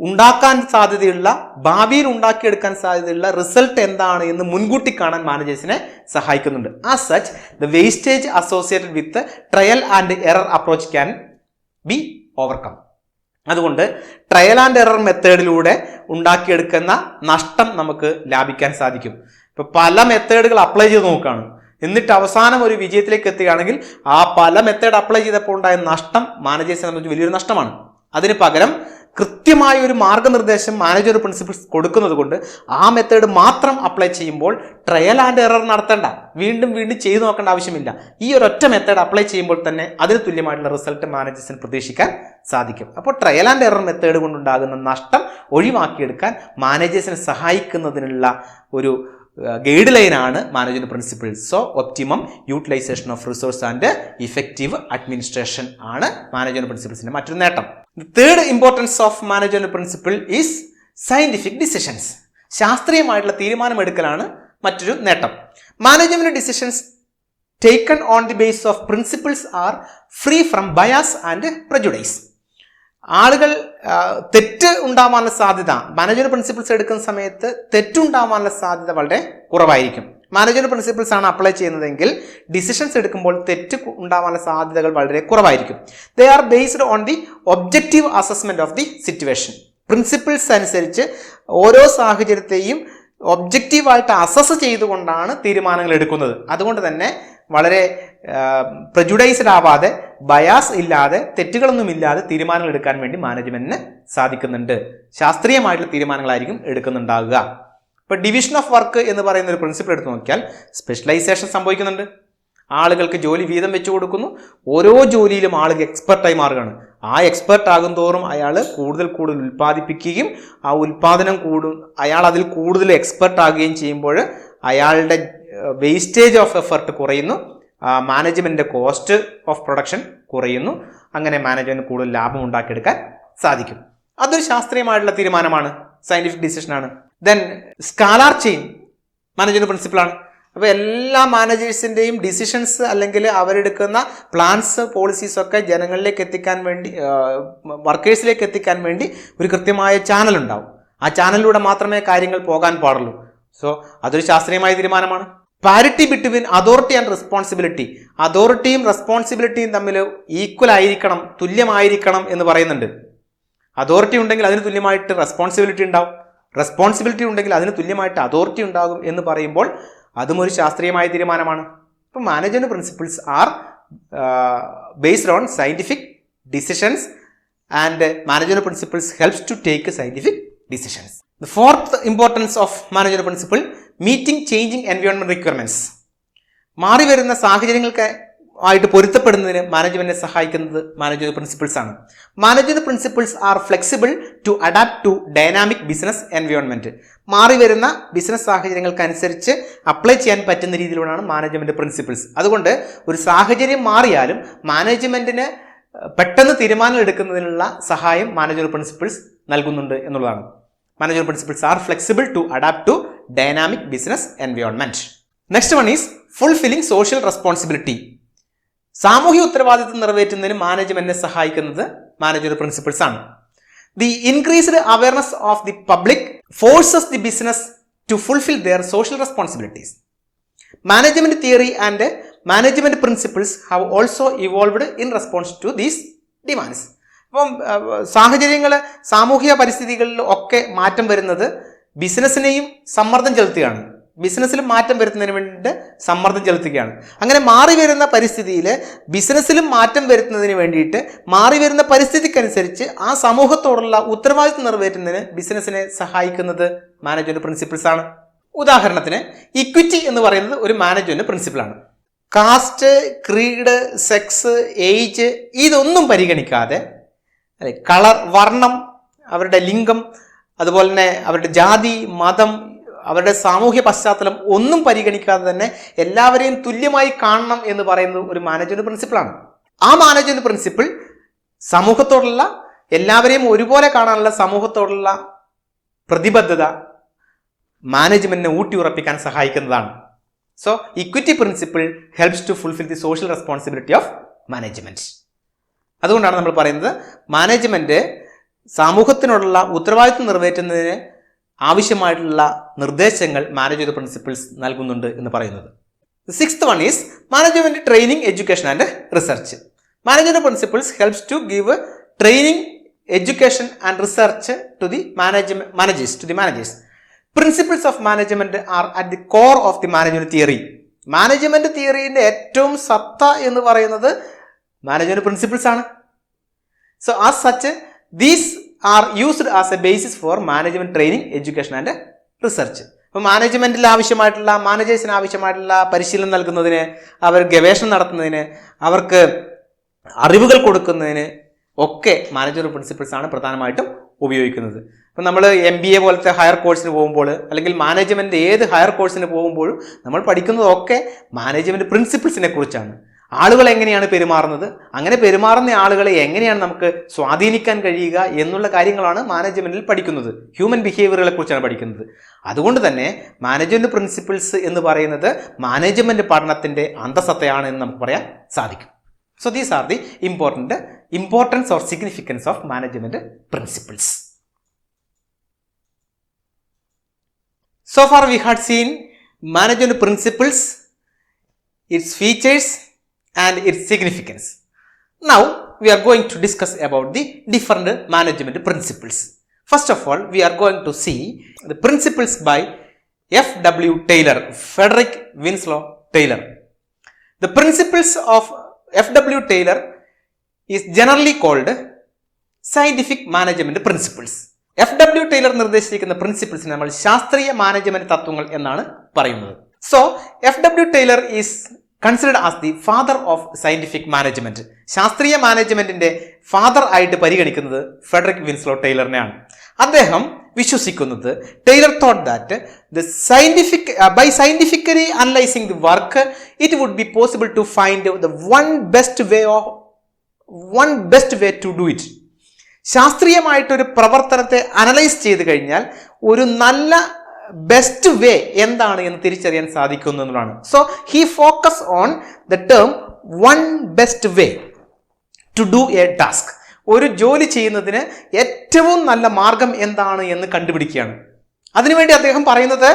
ഉണ്ടാക്കാൻ സാധ്യതയുള്ള, ഭാവിയിൽ ഉണ്ടാക്കിയെടുക്കാൻ സാധ്യതയുള്ള റിസൾട്ട് എന്താണ് എന്ന് മുൻകൂട്ടി കാണാൻ മാനേജേഴ്സിനെ സഹായിക്കുന്നുണ്ട്. As such the wastage associated with trial and error approach can be overcome. അതുകൊണ്ട് ട്രയൽ ആൻഡ് എറർ മെത്തേഡിലൂടെ ഉണ്ടാക്കിയെടുക്കുന്ന നഷ്ടം നമുക്ക് ലാഭിക്കാൻ സാധിക്കും. ഇപ്പൊ പല മെത്തേഡുകൾ അപ്ലൈ ചെയ്ത് നോക്കുകയാണ്, എന്നിട്ട് അവസാനം ഒരു വിജയത്തിലേക്ക് എത്തുകയാണെങ്കിൽ ആ പല മെത്തേഡ് അപ്ലൈ ചെയ്തപ്പോൾ ഉണ്ടായ നഷ്ടം മാനേജേഴ്സിനെ സംബന്ധിച്ച് വലിയൊരു നഷ്ടമാണ്. അതിന് പകരം കൃത്യമായ ഒരു മാർഗനിർദ്ദേശം മാനേജർ പ്രിൻസിപ്പിൾസ് കൊടുക്കുന്നത് കൊണ്ട് ആ മെത്തേഡ് മാത്രം അപ്ലൈ ചെയ്യുമ്പോൾ ട്രയൽ ആൻഡ് എറർ നടത്തേണ്ട, വീണ്ടും വീണ്ടും ചെയ്തു നോക്കേണ്ട ആവശ്യമില്ല. ഈ ഒരൊറ്റ മെത്തേഡ് അപ്ലൈ ചെയ്യുമ്പോൾ തന്നെ അതിന് തുല്യമായിട്ടുള്ള റിസൾട്ട് മാനേജേഴ്സിന് പ്രതീക്ഷിക്കാൻ സാധിക്കും. അപ്പോൾ ട്രയൽ ആൻഡ് എറർ മെത്തേഡ് കൊണ്ടുണ്ടാകുന്ന നഷ്ടം ഒഴിവാക്കിയെടുക്കാൻ മാനേജേഴ്സിനെ സഹായിക്കുന്നതിനുള്ള ഒരു ഗൈഡ് ലൈനാണ് management principles. So optimum utilisation of resource and effective administration ആണ് മാനേജ്മെന്റ് പ്രിൻസിപ്പിൾസിന്റെ മറ്റൊരു നേട്ടം. The third importance of management principle is scientific decisions. ശാസ്ത്രീയമായിട്ടുള്ള തീരുമാനമെടുക്കലാണ് മറ്റൊരു നേട്ടം. Management decisions taken on the base of principles are free from bias and prejudice. ആളുകൾ തെറ്റ് ഉണ്ടാവാനുള്ള സാധ്യത, മാനേജ്മെന്റ് പ്രിൻസിപ്പിൾസ് എടുക്കുന്ന സമയത്ത് തെറ്റുണ്ടാവാനുള്ള സാധ്യത വളരെ കുറവായിരിക്കും. മാനേജ്മെന്റ് പ്രിൻസിപ്പിൾസ് ആണ് അപ്ലൈ ചെയ്യുന്നതെങ്കിൽ ഡിസിഷൻസ് എടുക്കുമ്പോൾ തെറ്റ് ഉണ്ടാവാനുള്ള സാധ്യതകൾ വളരെ കുറവായിരിക്കും. They are based on the objective assessment of the situation. Principles അനുസരിച്ച് ഓരോ സാഹചര്യത്തെയും ഒബ്ജക്റ്റീവായിട്ട് അസസ് ചെയ്തുകൊണ്ടാണ് തീരുമാനങ്ങൾ എടുക്കുന്നത്. അതുകൊണ്ട് തന്നെ വളരെ പ്രജുഡൈസ്ഡ് ആവാതെ, ബയാസ് ഇല്ലാതെ, തെറ്റുകളൊന്നും ഇല്ലാതെ തീരുമാനങ്ങൾ എടുക്കാൻ വേണ്ടി മാനേജ്മെന്റിന് സാധിക്കുന്നുണ്ട്. ശാസ്ത്രീയമായിട്ടുള്ള തീരുമാനങ്ങളായിരിക്കും എടുക്കുന്നുണ്ടാവുക. ഇപ്പൊ ഡിവിഷൻ ഓഫ് വർക്ക് എന്ന് പറയുന്ന ഒരു പ്രിൻസിപ്പിൾ എടുത്ത് നോക്കിയാൽ സ്പെഷ്യലൈസേഷൻ സംഭവിക്കുന്നുണ്ട്. ആളുകൾക്ക് ജോലി വീതം വെച്ചു കൊടുക്കുന്നു. ഓരോ ജോലിയിലും ആളുകൾ എക്സ്പെർട്ടായി മാറുകയാണ്. ആ എക്സ്പെർട്ട് ആകും തോറും അയാൾ കൂടുതൽ ഉൽപ്പാദിപ്പിക്കുകയും ആ ഉൽപ്പാദനം അയാൾ അതിൽ കൂടുതൽ എക്സ്പെർട്ട് ആകുകയും ചെയ്യുമ്പോൾ അയാളുടെ വേസ്റ്റേജ് ഓഫ് എഫർട്ട് കുറയുന്നു, മാനേജ്മെന്റിന്റെ കോസ്റ്റ് ഓഫ് പ്രൊഡക്ഷൻ കുറയുന്നു. അങ്ങനെ മാനേജ്മെന്റ് കൂടുതൽ ലാഭം ഉണ്ടാക്കിയെടുക്കാൻ സാധിക്കും. അതൊരു ശാസ്ത്രീയമായിട്ടുള്ള തീരുമാനമാണ്, സയന്റിഫിക് ഡിസിഷനാണ്. ദെൻ സ്കാലാർ ചെയിൻ മാനേജ്മെന്റ് പ്രിൻസിപ്പിളാണ്. അപ്പോൾ എല്ലാ മാനേജേഴ്സിൻ്റെയും ഡിസിഷൻസ് അല്ലെങ്കിൽ അവരെടുക്കുന്ന പ്ലാൻസ്, പോളിസീസ് ഒക്കെ ജനങ്ങളിലേക്ക് എത്തിക്കാൻ വേണ്ടി, വർക്കേഴ്സിലേക്ക് എത്തിക്കാൻ വേണ്ടി ഒരു കൃത്യമായ ചാനൽ ഉണ്ടാവും. ആ ചാനലിലൂടെ മാത്രമേ കാര്യങ്ങൾ പോകാൻ പാടുള്ളൂ. സോ അതൊരു ശാസ്ത്രീയമായ തീരുമാനമാണ്. Parity between authority and responsibility. അതോറിറ്റിയും റെസ്പോൺസിബിലിറ്റിയും തമ്മിൽ ഈക്വൽ ആയിരിക്കണം, തുല്യമായിരിക്കണം എന്ന് പറയുന്നുണ്ട്. അതോറിറ്റി ഉണ്ടെങ്കിൽ അതിന് തുല്യമായിട്ട് റെസ്പോൺസിബിലിറ്റി ഉണ്ടാവും, റെസ്പോൺസിബിലിറ്റി ഉണ്ടെങ്കിൽ അതിന് തുല്യമായിട്ട് അതോറിറ്റി ഉണ്ടാകും എന്ന് പറയുമ്പോൾ അതും ഒരു ശാസ്ത്രീയമായ തീരുമാനമാണ്. ഇപ്പോൾ management principles are based on scientific decisions and management principles helps to take scientific decisions. The fourth importance of management principle, meeting changing environment requirements. മാറി വരുന്ന സാഹചര്യങ്ങൾക്ക് ആയിട്ട് പൊരുത്തപ്പെടുന്നതിന് മാനേജ്മെന്റിനെ സഹായിക്കുന്നത് മാനേജ്മെന്റ് പ്രിൻസിപ്പിൾസ് ആണ്. Management principles are flexible to adapt to dynamic business environment. മാറി വരുന്ന ബിസിനസ് സാഹചര്യങ്ങൾക്ക് അനുസരിച്ച് അപ്ലൈ ചെയ്യാൻ പറ്റുന്ന രീതിയിലാണ് മാനേജ്മെന്റ് പ്രിൻസിപ്പിൾസ്. അതുകൊണ്ട് ഒരു സാഹചര്യം മാറിയാലും മാനേജ്മെന്റിന് പെട്ടെന്ന് തീരുമാനം എടുക്കുന്നതിനുള്ള സഹായം മാനേജ്മെന്റ് പ്രിൻസിപ്പിൾസ് നൽകുന്നുണ്ട് എന്നുള്ളതാണ്. Management principles are flexible to adapt to dynamic business environment. Next one is fulfilling social responsibility. സാമൂഹ്യ ഉത്തരവാദിത്വം നിറവേറ്റുന്നതിന് മാനേജ്മെന്റിനെ സഹായിക്കുന്നത് മാനേജ്മെന്റ് പ്രിൻസിപ്പിൾസ് ആണ്. The increased awareness of the public forces the business to fulfill their social responsibilities. Management theory and management principles have also evolved in response to these demands. അപ്പം സാഹചര്യങ്ങൾ, സാമൂഹിക പരിസ്ഥിതികളിൽ ഒക്കെ മാറ്റം വരുന്നത് ബിസിനസ്സിനെയും സമ്മർദ്ദം ചെലുത്തുകയാണ്. ബിസിനസ്സിലും മാറ്റം വരുത്തുന്നതിന് വേണ്ടിയിട്ട് സമ്മർദ്ദം ചെലുത്തുകയാണ്. അങ്ങനെ മാറി വരുന്ന പരിസ്ഥിതിയിൽ ബിസിനസ്സിലും മാറ്റം വരുത്തുന്നതിന് വേണ്ടിയിട്ട് മാറി വരുന്ന പരിസ്ഥിതിക്കനുസരിച്ച് ആ സമൂഹത്തോടുള്ള ഉത്തരവാദിത്വം നിറവേറ്റുന്നതിന് ബിസിനസ്സിനെ സഹായിക്കുന്നത് മാനേജ്മെന്റ് പ്രിൻസിപ്പിൾസ് ആണ്. ഉദാഹരണത്തിന് ഇക്വിറ്റി എന്ന് പറയുന്നത് ഒരു മാനേജ്മെന്റ് പ്രിൻസിപ്പിളാണ്. കാസ്റ്റ്, ക്രീഡ്, സെക്സ്, ഏജ് ഇതൊന്നും പരിഗണിക്കാതെ, കളർ, വർണ്ണം, അവരുടെ ലിംഗം, അതുപോലെ തന്നെ അവരുടെ ജാതി, മതം, അവരുടെ സാമൂഹ്യ പശ്ചാത്തലം ഒന്നും പരിഗണിക്കാതെ തന്നെ എല്ലാവരെയും തുല്യമായി കാണണം എന്ന് പറയുന്നത് ഒരു മാനേജ്മെന്റ് പ്രിൻസിപ്പിളാണ്. ആ മാനേജ്മെന്റ് പ്രിൻസിപ്പിൾ സമൂഹത്തോടുള്ള, എല്ലാവരെയും ഒരുപോലെ കാണാനുള്ള സമൂഹത്തോടുള്ള പ്രതിബദ്ധത മാനേജ്മെന്റിനെ ഊട്ടിയുറപ്പിക്കാൻ സഹായിക്കുന്നതാണ്. So equity principle helps to fulfil the social responsibility of management. അതുകൊണ്ടാണ് നമ്മൾ പറയുന്നത് മാനേജ്മെന്റ് സമൂഹത്തിനോടുള്ള ഉത്തരവാദിത്വം നിറവേറ്റുന്നതിന് ആവശ്യമായിട്ടുള്ള നിർദ്ദേശങ്ങൾ മാനേജ്മെന്റ് പ്രിൻസിപ്പിൾസ് നൽകുന്നുണ്ട് എന്ന് പറയുന്നത്. Sixth one is management training, education and research. Management principles helps to give training, education and research to the managers. Principles of management are at the core of the management theory. Management theory inde ഏറ്റവും സത്ത എന്ന് പറയുന്നത് management principles ആണ്. So as such, these are used as a basis for management training, education and research. അപ്പോൾ മാനേജ്മെന്റിൽ ആവശ്യമായിട്ടുള്ള മാനേജേഴ്സിന് ആവശ്യമായിട്ടുള്ള പരിശീലനം നൽകുന്നതിന്, അവർ ഗവേഷണം നടത്തുന്നതിന്, അവർക്ക് അറിവുകൾ കൊടുക്കുന്നതിന് ഒക്കെ മാനേജ്മെന്റ് പ്രിൻസിപ്പിൾസ് ആണ് പ്രധാനമായിട്ടും ഉപയോഗിക്കുന്നത്. ഇപ്പം നമ്മൾ MBA പോലത്തെ ഹയർ കോഴ്സിന് പോകുമ്പോൾ അല്ലെങ്കിൽ മാനേജ്മെന്റ് ഏത് ഹയർ കോഴ്സിന് പോകുമ്പോഴും നമ്മൾ പഠിക്കുന്നതൊക്കെ മാനേജ്മെന്റ് പ്രിൻസിപ്പിൾസിനെ കുറിച്ചാണ്. ആളുകൾ എങ്ങനെയാണ് പെരുമാറുന്നത്, അങ്ങനെ പെരുമാറുന്ന ആളുകളെ എങ്ങനെയാണ് നമുക്ക് സ്വാധീനിക്കാൻ കഴിയുക എന്നുള്ള കാര്യങ്ങളാണ് മാനേജ്മെന്റിൽ പഠിക്കുന്നത്. ഹ്യൂമൻ ബിഹേവിയറുകളെ കുറിച്ചാണ് പഠിക്കുന്നത്. അതുകൊണ്ട് തന്നെ മാനേജ്മെന്റ് പ്രിൻസിപ്പിൾസ് എന്ന് പറയുന്നത് മാനേജ്മെന്റ് പഠനത്തിന്റെ അന്തസത്തയാണ് എന്ന് നമുക്ക് പറയാൻ സാധിക്കും. So these are the importance or significance of management principles. So far we had seen management principles, its features and its significance. Now we are going to discuss about the different management principles. First of all, we are going to see the principles by F.W. Taylor, Frederick Winslow Taylor. The principles of F.W. Taylor is generally called scientific management principles. F.W. Taylor നിർദ്ദേശിക്കുന്ന പ്രിൻസിപ്പിൾസിനെ നമ്മൾ ശാസ്ത്രീയ management തത്വങ്ങൾ എന്നാണ് പറയുന്നത്. So F.W. Taylor is considered as the father of scientific management. ശാസ്ത്രീയ മാനേജ്മെന്റിന്റെ father ആയിട്ട് പരിഗണിക്കുന്നത് ഫ്രെഡറിക് വിൻസ്ലോ ടൈലറിനെയാണ്. അദ്ദേഹം വിശ്വസിക്കുന്നത്, Taylor thought that by scientifically analyzing the work, it would be possible to find the one best way to do it. ശാസ്ത്രീയമായിട്ടൊരു പ്രവർത്തനത്തെ analyse ചെയ്ത് കഴിഞ്ഞാൽ ഒരു നല്ല ബെസ്റ്റ് വേ എന്താണ് എന്ന് തിരിച്ചറിയാൻ സാധിക്കുന്നു എന്നുള്ളതാണ്. So he focus on the term one best way to do a task. ഒരു ജോലി ചെയ്യുന്നതിന് ഏറ്റവും നല്ല മാർഗം എന്താണ് എന്ന് കണ്ടുപിടിക്കുകയാണ്. അതിനുവേണ്ടി അദ്ദേഹം പറയുന്നത്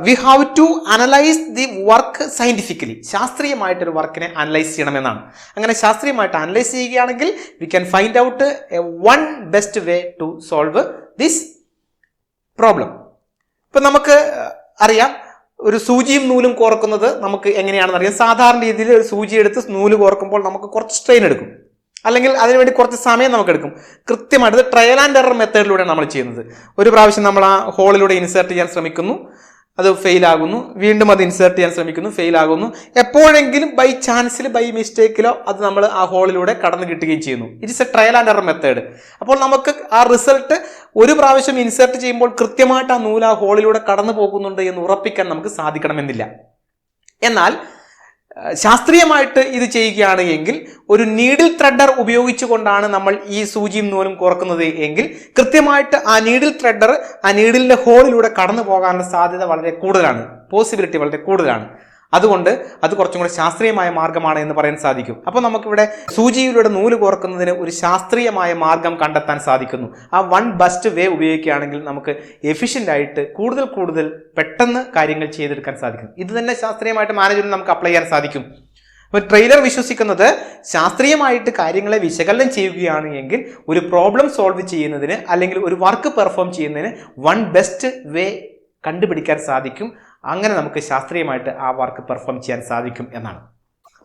we have to analyse the work scientifically. ശാസ്ത്രീയമായിട്ടൊരു വർക്കിനെ അനലൈസ് ചെയ്യണമെന്നാണ്. അങ്ങനെ ശാസ്ത്രീയമായിട്ട് അനലൈസ് ചെയ്യുകയാണെങ്കിൽ we can find out a one best way to solve this problem. ഇപ്പം നമുക്ക് അറിയാം, ഒരു സൂചിയും നൂലും കോർക്കുന്നത് നമുക്ക് എങ്ങനെയാണെന്ന് അറിയാം. സാധാരണ രീതിയിൽ ഒരു സൂചി എടുത്ത് നൂല് കോർക്കുമ്പോൾ നമുക്ക് കുറച്ച് സ്ട്രെയിൻ എടുക്കും, അല്ലെങ്കിൽ അതിനുവേണ്ടി കുറച്ച് സമയം നമുക്ക് എടുക്കും. കൃത്യമായിട്ട് ട്രയൽ ആൻഡ് എറർ മെത്തേഡിലൂടെയാണ് നമ്മൾ ചെയ്യുന്നത്. ഒരു പ്രാവശ്യം നമ്മൾ ആ ഹോളിലൂടെ ഇൻസേർട്ട് ചെയ്യാൻ ശ്രമിക്കുന്നു, അത് ഫെയിൽ ആകുന്നു, വീണ്ടും അത് ഇൻസേർട്ട് ചെയ്യാൻ ശ്രമിക്കുന്നു, ഫെയിൽ ആകുന്നു. എപ്പോഴെങ്കിലും ബൈ ചാൻസിൽ ബൈ മിസ്റ്റേക്കിലോ അത് നമ്മൾ ആ ഹോളിലൂടെ കടന്നു കിട്ടുകയും ചെയ്യുന്നു. It is A trial and error method. അപ്പോൾ നമുക്ക് ആ റിസൾട്ട് ഒരു പ്രാവശ്യം ഇൻസേർട്ട് ചെയ്യുമ്പോൾ കൃത്യമായിട്ട് ആ നൂല് ആ ഹോളിലൂടെ കടന്നു പോകുന്നുണ്ട് എന്ന് ഉറപ്പിക്കാൻ നമുക്ക് സാധിക്കണമെന്നില്ല. എന്നാൽ ശാസ്ത്രീയമായിട്ട് ഇത് ചെയ്യുകയാണ് എങ്കിൽ, ഒരു നീഡിൽ ത്രെഡർ ഉപയോഗിച്ചുകൊണ്ടാണ് നമ്മൾ ഈ സൂചിയും നൂലും കോർക്കുന്നത് എങ്കിൽ കൃത്യമായിട്ട് ആ നീഡിൽ ത്രെഡർ ആ നീഡിലിന്റെ ഹോളിലൂടെ കടന്നു പോകാനുള്ള സാധ്യത വളരെ കൂടുതലാണ്, പോസിബിലിറ്റി വളരെ കൂടുതലാണ്. അതുകൊണ്ട് അത് കുറച്ചും കൂടെ ശാസ്ത്രീയമായ മാർഗമാണ് എന്ന് പറയാൻ സാധിക്കും. അപ്പോൾ നമുക്കിവിടെ സൂചിയിലൂടെ നൂല് കോർക്കുന്നതിന് ഒരു ശാസ്ത്രീയമായ മാർഗം കണ്ടെത്താൻ സാധിക്കുന്നു. ആ വൺ ബെസ്റ്റ് വേ ഉപയോഗിക്കുകയാണെങ്കിൽ നമുക്ക് എഫിഷ്യൻ്റ് ആയിട്ട് കൂടുതൽ പെട്ടെന്ന് കാര്യങ്ങൾ ചെയ്തെടുക്കാൻ സാധിക്കും. ഇത് തന്നെ ശാസ്ത്രീയമായിട്ട് മാനേജ്മെന്റ് നമുക്ക് അപ്ലൈ ചെയ്യാൻ സാധിക്കും. അപ്പോൾ ട്രെയിലർ വിശ്വസിക്കുന്നത് ശാസ്ത്രീയമായിട്ട് കാര്യങ്ങളെ വിശകലനം ചെയ്യുകയാണ് എങ്കിൽ ഒരു പ്രോബ്ലം സോൾവ് ചെയ്യുന്നതിന് അല്ലെങ്കിൽ ഒരു വർക്ക് പെർഫോം ചെയ്യുന്നതിന് വൺ ബെസ്റ്റ് വേ കണ്ടുപിടിക്കാൻ സാധിക്കും. അങ്ങനെ നമുക്ക് ശാസ്ത്രീയമായിട്ട് ആ വർക്ക് പെർഫോം ചെയ്യാൻ സാധിക്കും എന്നാണ്.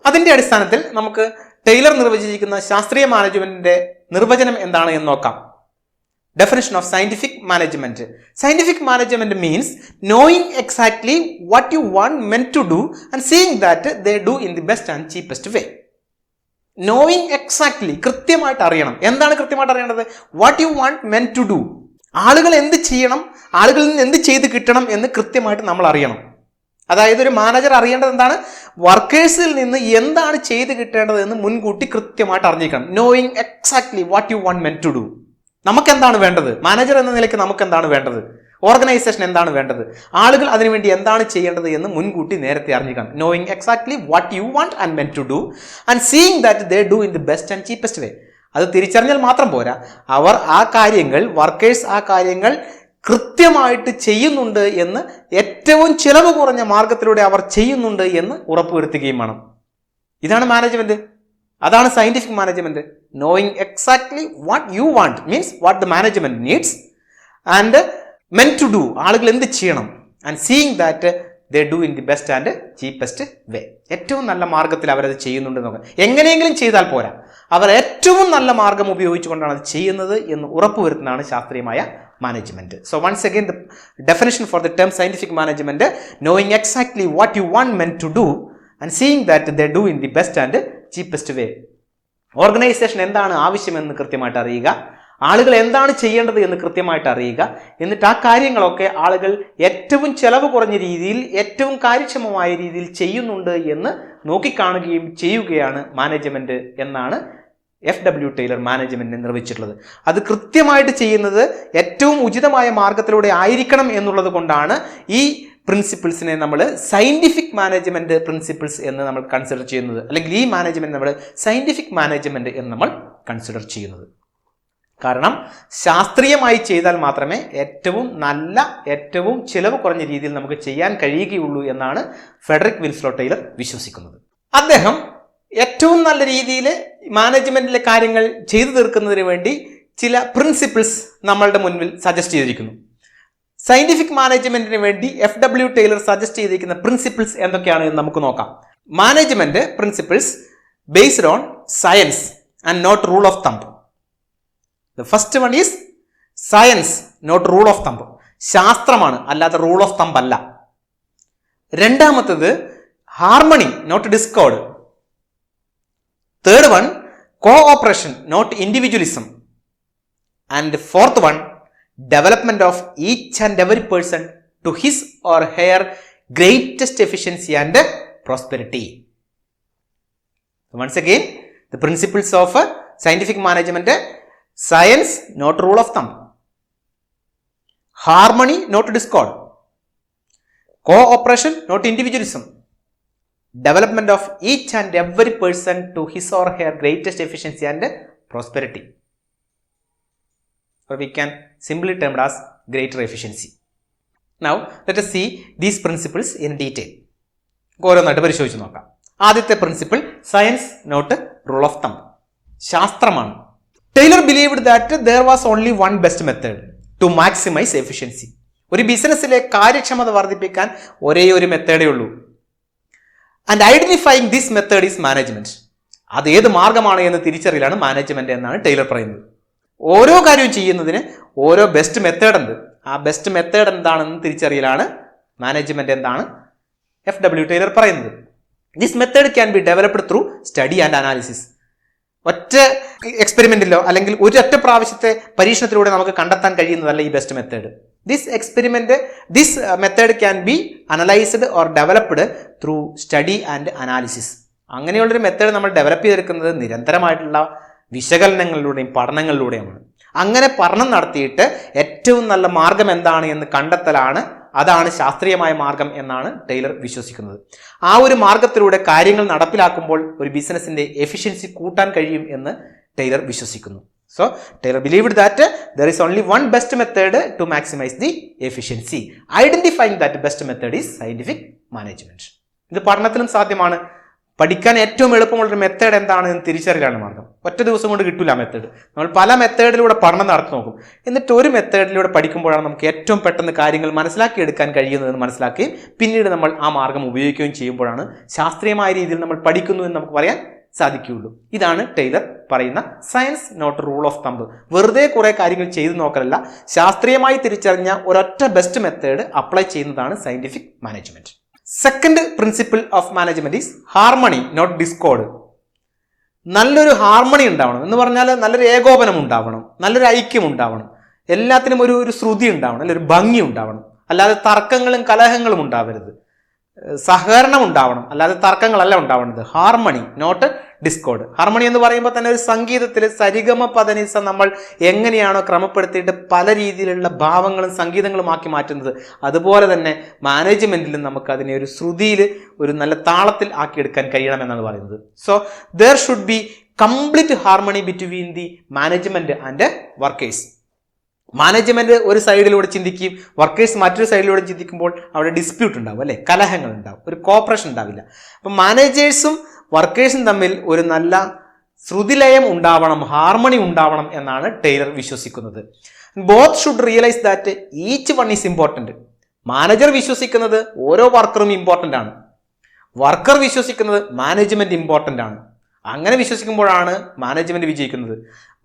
അതിൻ്റെ അടിസ്ഥാനത്തിൽ നമുക്ക് ടൈലർ നിർവചിച്ചിരിക്കുന്ന ശാസ്ത്രീയ മാനേജ്മെന്റിന്റെ നിർവചനം എന്താണ് എന്ന് നോക്കാം. Definition of scientific management. Scientific management means knowing exactly what you want men to do and seeing that they do in the best and cheapest way. Knowing exactly, കൃത്യമായിട്ട് അറിയണം. എന്താണ് കൃത്യമായിട്ട് അറിയേണ്ടത്? What you want men to do. ആളുകൾ എന്ത് ചെയ്യണം, ആളുകളിൽ നിന്ന് എന്ത് ചെയ്ത് കിട്ടണം എന്ന് കൃത്യമായിട്ട് നമ്മൾ അറിയണം. അതായത് ഒരു മാനേജർ അറിയേണ്ടത് എന്താണ്? വർക്കേഴ്സിൽ നിന്ന് എന്താണ് ചെയ്ത് കിട്ടേണ്ടത് എന്ന് മുൻകൂട്ടി കൃത്യമായിട്ട് അറിഞ്ഞിരിക്കണം. Knowing exactly what you want men to do. നമുക്ക് എന്താണ് വേണ്ടത്? മാനേജർ എന്ന നിലയ്ക്ക് നമുക്ക് എന്താണ് വേണ്ടത്? ഓർഗനൈസേഷൻ എന്താണ് വേണ്ടത്? ആളുകൾ അതിനുവേണ്ടി എന്താണ് ചെയ്യേണ്ടത് എന്ന് മുൻകൂട്ടി നേരത്തെ അറിഞ്ഞിരിക്കണം. Knowing exactly what you want and men to do and seeing that they do in the best and cheapest way. അത് തിരിച്ചറിഞ്ഞാൽ മാത്രം പോരാ, അവർ ആ കാര്യങ്ങൾ, വർക്കേഴ്സ് ആ കാര്യങ്ങൾ കൃത്യമായിട്ട് ചെയ്യുന്നുണ്ട് എന്ന്, ഏറ്റവും ചിലവ് കുറഞ്ഞ മാർഗത്തിലൂടെ അവർ ചെയ്യുന്നുണ്ട് എന്ന് ഉറപ്പുവരുത്തുകയും വേണം. ഇതാണ് മാനേജ്മെന്റ്. അതാണ് scientific management. Knowing exactly what you want means what the management needs and men to do, ആളുകൾ എന്ത് ചെയ്യണം, and seeing that they do in the best and cheapest way. ഏറ്റവും നല്ല മാർഗത്തിൽ അവരത് ചെയ്യുന്നുണ്ട് നോക്കാം. എങ്ങനെയെങ്കിലും ചെയ്താൽ പോരാ, അവർ ഏറ്റവും നല്ല മാർഗം ഉപയോഗിച്ചുകൊണ്ടാണ് അത് ചെയ്യുന്നത് എന്ന് ഉറപ്പുവരുത്തുന്നതാണ് ശാസ്ത്രീയമായ management. So once again the definition for the term scientific management, knowing exactly what you want men to do and seeing that they do in the best and cheapest way. Organisation എന്താണ് ആവശ്യമെന്ന് കൃത്യമായിട്ട് അറിയുക, ആളുകൾ എന്താണ് ചെയ്യേണ്ടത് എന്ന് കൃത്യമായിട്ട് അറിയുക, എന്നിട്ട് ആ കാര്യങ്ങളൊക്കെ ആളുകൾ ഏറ്റവും ചെലവ് കുറഞ്ഞ രീതിയിൽ ഏറ്റവും കാര്യക്ഷമമായ രീതിയിൽ ചെയ്യുന്നുണ്ട് എന്ന് നോക്കിക്കാണുകയും ചെയ്യുകയാണ് മാനേജ്മെന്റ് എന്നാണ് FW ടൈലർ മാനേജ്മെന്റിനെ നിർവചിച്ചിട്ടുള്ളത്. അത് കൃത്യമായിട്ട് ചെയ്യുന്നത് ഏറ്റവും ഉചിതമായ മാർഗത്തിലൂടെ ആയിരിക്കണം എന്നുള്ളത് കൊണ്ടാണ് ഈ പ്രിൻസിപ്പിൾസിനെ നമ്മൾ സയന്റിഫിക് മാനേജ്മെന്റ് പ്രിൻസിപ്പിൾസ് എന്ന് നമ്മൾ കൺസിഡർ ചെയ്യുന്നത്, അല്ലെങ്കിൽ ഈ മാനേജ്മെന്റ് നമ്മൾ സയന്റിഫിക് മാനേജ്മെന്റ് എന്ന് നമ്മൾ കൺസിഡർ ചെയ്യുന്നത്. കാരണം ശാസ്ത്രീയമായി ചെയ്താൽ മാത്രമേ ഏറ്റവും നല്ല, ഏറ്റവും ചിലവ് കുറഞ്ഞ രീതിയിൽ നമുക്ക് ചെയ്യാൻ കഴിയുകയുള്ളൂ എന്നാണ് ഫ്രെഡറിക് വിൻസ്ലോ ടൈലർ വിശ്വസിക്കുന്നത്. അദ്ദേഹം ഏറ്റവും നല്ല രീതിയിൽ മാനേജ്മെന്റിലെ കാര്യങ്ങൾ ചെയ്തു തീർക്കുന്നതിന് വേണ്ടി ചില പ്രിൻസിപ്പിൾസ് നമ്മളുടെ മുൻപിൽ സജസ്റ്റ് ചെയ്തിരിക്കുന്നു. സയന്റിഫിക് മാനേജ്മെന്റിന് വേണ്ടി FW ടൈലർ സജസ്റ്റ് ചെയ്തിരിക്കുന്ന പ്രിൻസിപ്പിൾസ് എന്തൊക്കെയാണ് എന്ന് നമുക്ക് നോക്കാം. Management principles based on science and not rule of thumb. The first one is science, not rule of thumb. ശാസ്ത്രമാണ്, അല്ലാതെ റൂൾ ഓഫ് തമ്പ് അല്ല. രണ്ടാമത്തത് harmony, not discord. Third one cooperation, not individualism. And fourth one development of each and every person to his or her greatest efficiency and prosperity. Once again, the principles of scientific management: science, not rule of thumb; harmony, not discord; cooperation, not individualism; development of each and every person to his or her greatest efficiency and prosperity, or we can simply term it as greater efficiency. Now let us see these principles in detail. ഓരോന്നായിട്ട് പരിശോധിച്ച് നോക്കാം. ആദ്യത്തെ principle science, not rule of thumb. ശാസ്ത്രമാണ്. Taylor believed that there was only one best method to maximize efficiency. ഒരു ബിസിനസ്സിലെ കാര്യക്ഷമത വർദ്ധിപ്പിക്കാൻ ഒരേ ഒരു മെത്തേഡേ ഉള്ളൂ. And identifying this method is management. അത് ഏത് മാർഗമാണ് എന്ന് തിരിച്ചറിയലാണ് മാനേജ്മെന്റ് എന്നാണ് ടൈലർ പറയുന്നത്. ഓരോ കാര്യവും ചെയ്യുന്നതിന് ഓരോ ബെസ്റ്റ് മെത്തേഡ് ഉണ്ട്. ആ ബെസ്റ്റ് മെത്തേഡ് എന്താണെന്ന് തിരിച്ചറിയലാണ് മാനേജ്മെന്റ് എന്താണ് FW ടൈലർ പറയുന്നത്. This method can be developed through study and analysis. ഒറ്റ എക്സ്പെരിമെന്റിലോ അല്ലെങ്കിൽ ഒരൊറ്റ പ്രാവശ്യത്തെ പരീക്ഷണത്തിലൂടെ നമുക്ക് കണ്ടെത്താൻ കഴിയുന്നതല്ല ഈ best method. This method can be analysed or developed through study and analysis. അങ്ങനെയുള്ളൊരു മെത്തേഡ് നമ്മൾ ഡെവലപ്പ് ചെയ്തെടുക്കുന്നത് നിരന്തരമായിട്ടുള്ള വിശകലനങ്ങളിലൂടെയും പഠനങ്ങളിലൂടെയുമാണ്. അങ്ങനെ പഠനം നടത്തിയിട്ട് ഏറ്റവും നല്ല മാർഗം എന്താണ് എന്ന് കണ്ടെത്തലാണ്, അതാണ് ശാസ്ത്രീയമായ മാർഗം എന്നാണ് ടൈലർ വിശ്വസിക്കുന്നത്. ആ ഒരു മാർഗത്തിലൂടെ കാര്യങ്ങൾ നടപ്പിലാക്കുമ്പോൾ ഒരു ബിസിനസിന്റെ എഫിഷ്യൻസി കൂട്ടാൻ കഴിയും എന്ന് ടൈലർ വിശ്വസിക്കുന്നു. So Taylor believed that there is only one best method to maximise the efficiency. Identifying that best method is scientific management. ഇത് പഠനത്തിലും സാധ്യമാണ്. പഠിക്കാൻ ഏറ്റവും എളുപ്പമുള്ളൊരു മെത്തേഡ് എന്താണ് എന്ന് തിരിച്ചറിയലാണ് മാർഗം. ഒറ്റ ദിവസം കൊണ്ട് കിട്ടില്ല മെത്തേഡ്. നമ്മൾ പല മെത്തേഡിലൂടെ പഠനം നടത്തി നോക്കും. എന്നിട്ട് ഒരു മെത്തേഡിലൂടെ പഠിക്കുമ്പോഴാണ് നമുക്ക് ഏറ്റവും പെട്ടെന്ന് കാര്യങ്ങൾ മനസ്സിലാക്കിയെടുക്കാൻ കഴിയുന്നതെന്ന് മനസ്സിലാക്കുകയും പിന്നീട് നമ്മൾ ആ മാർഗം ഉപയോഗിക്കുകയും ചെയ്യുമ്പോഴാണ് ശാസ്ത്രീയമായ രീതിയിൽ നമ്മൾ പഠിക്കുന്നു എന്ന് നമുക്ക് പറയാൻ സാധിക്കുകയുള്ളൂ. ഇതാണ് ടൈലർ പറയുന്ന science, not rule of thumb. വെറുതെ കുറെ കാര്യങ്ങൾ ചെയ്തു നോക്കലല്ല, ശാസ്ത്രീയമായി തിരിച്ചറിഞ്ഞ ഒരൊറ്റ ബെസ്റ്റ് മെത്തേഡ് അപ്ലൈ ചെയ്യുന്നതാണ് scientific management. Second principle of management is harmony, not discord. നല്ലൊരു ഹാർമണി ഉണ്ടാവണം എന്ന് പറഞ്ഞാൽ നല്ലൊരു ഏകോപനം ഉണ്ടാവണം, നല്ലൊരു ഐക്യം ഉണ്ടാവണം, എല്ലാത്തിനും ഒരു ശ്രുതി ഉണ്ടാവണം, നല്ലൊരു ഭംഗി ഉണ്ടാവണം. അല്ലാതെ തർക്കങ്ങളും കലഹങ്ങളും ഉണ്ടാവരുത്. സഹകരണം ഉണ്ടാവണം, അല്ലാതെ തർക്കങ്ങളല്ല ഉണ്ടാവേണ്ടത്. Harmony, not Discord. ഹാർമണി എന്ന് പറയുമ്പോൾ തന്നെ ഒരു സംഗീതത്തിൽ സരിഗമ പദനിസ നമ്മൾ എങ്ങനെയാണോ ക്രമപ്പെടുത്തിയിട്ട് പല രീതിയിലുള്ള ഭാവങ്ങളും സംഗീതങ്ങളുമാക്കി മാറ്റുന്നത്, അതുപോലെ തന്നെ മാനേജ്മെന്റിലും നമുക്ക് അതിനെ ഒരു ശ്രുതിയിൽ, ഒരു നല്ല താളത്തിൽ ആക്കിയെടുക്കാൻ കഴിയണമെന്നാണ് പറയുന്നത്. So there should be complete harmony between the management and workers. Management ഒരു സൈഡിലൂടെ ചിന്തിക്കുകയും വർക്കേഴ്സ് മറ്റൊരു സൈഡിലൂടെ ചിന്തിക്കുമ്പോൾ അവിടെ ഡിസ്പ്യൂട്ട് ഉണ്ടാവും, അല്ലെ, കലഹങ്ങൾ ഉണ്ടാവും, ഒരു കോപ്പറേഷൻ ഉണ്ടാവില്ല. അപ്പം മാനേജേഴ്സും വർക്കേഴ്സും തമ്മിൽ ഒരു നല്ല ശ്രുതിലയം ഉണ്ടാവണം, ഹാർമണി ഉണ്ടാവണം എന്നാണ് ടൈലർ വിശ്വസിക്കുന്നത്. Both should realise that each one is important. Manager വിശ്വസിക്കുന്നത് ഓരോ വർക്കറും ഇമ്പോർട്ടൻ്റ് ആണ്, വർക്കർ വിശ്വസിക്കുന്നത് മാനേജ്മെന്റ് ഇമ്പോർട്ടൻ്റ് ആണ്. അങ്ങനെ വിശ്വസിക്കുമ്പോഴാണ് മാനേജ്മെന്റ് വിജയിക്കുന്നത്.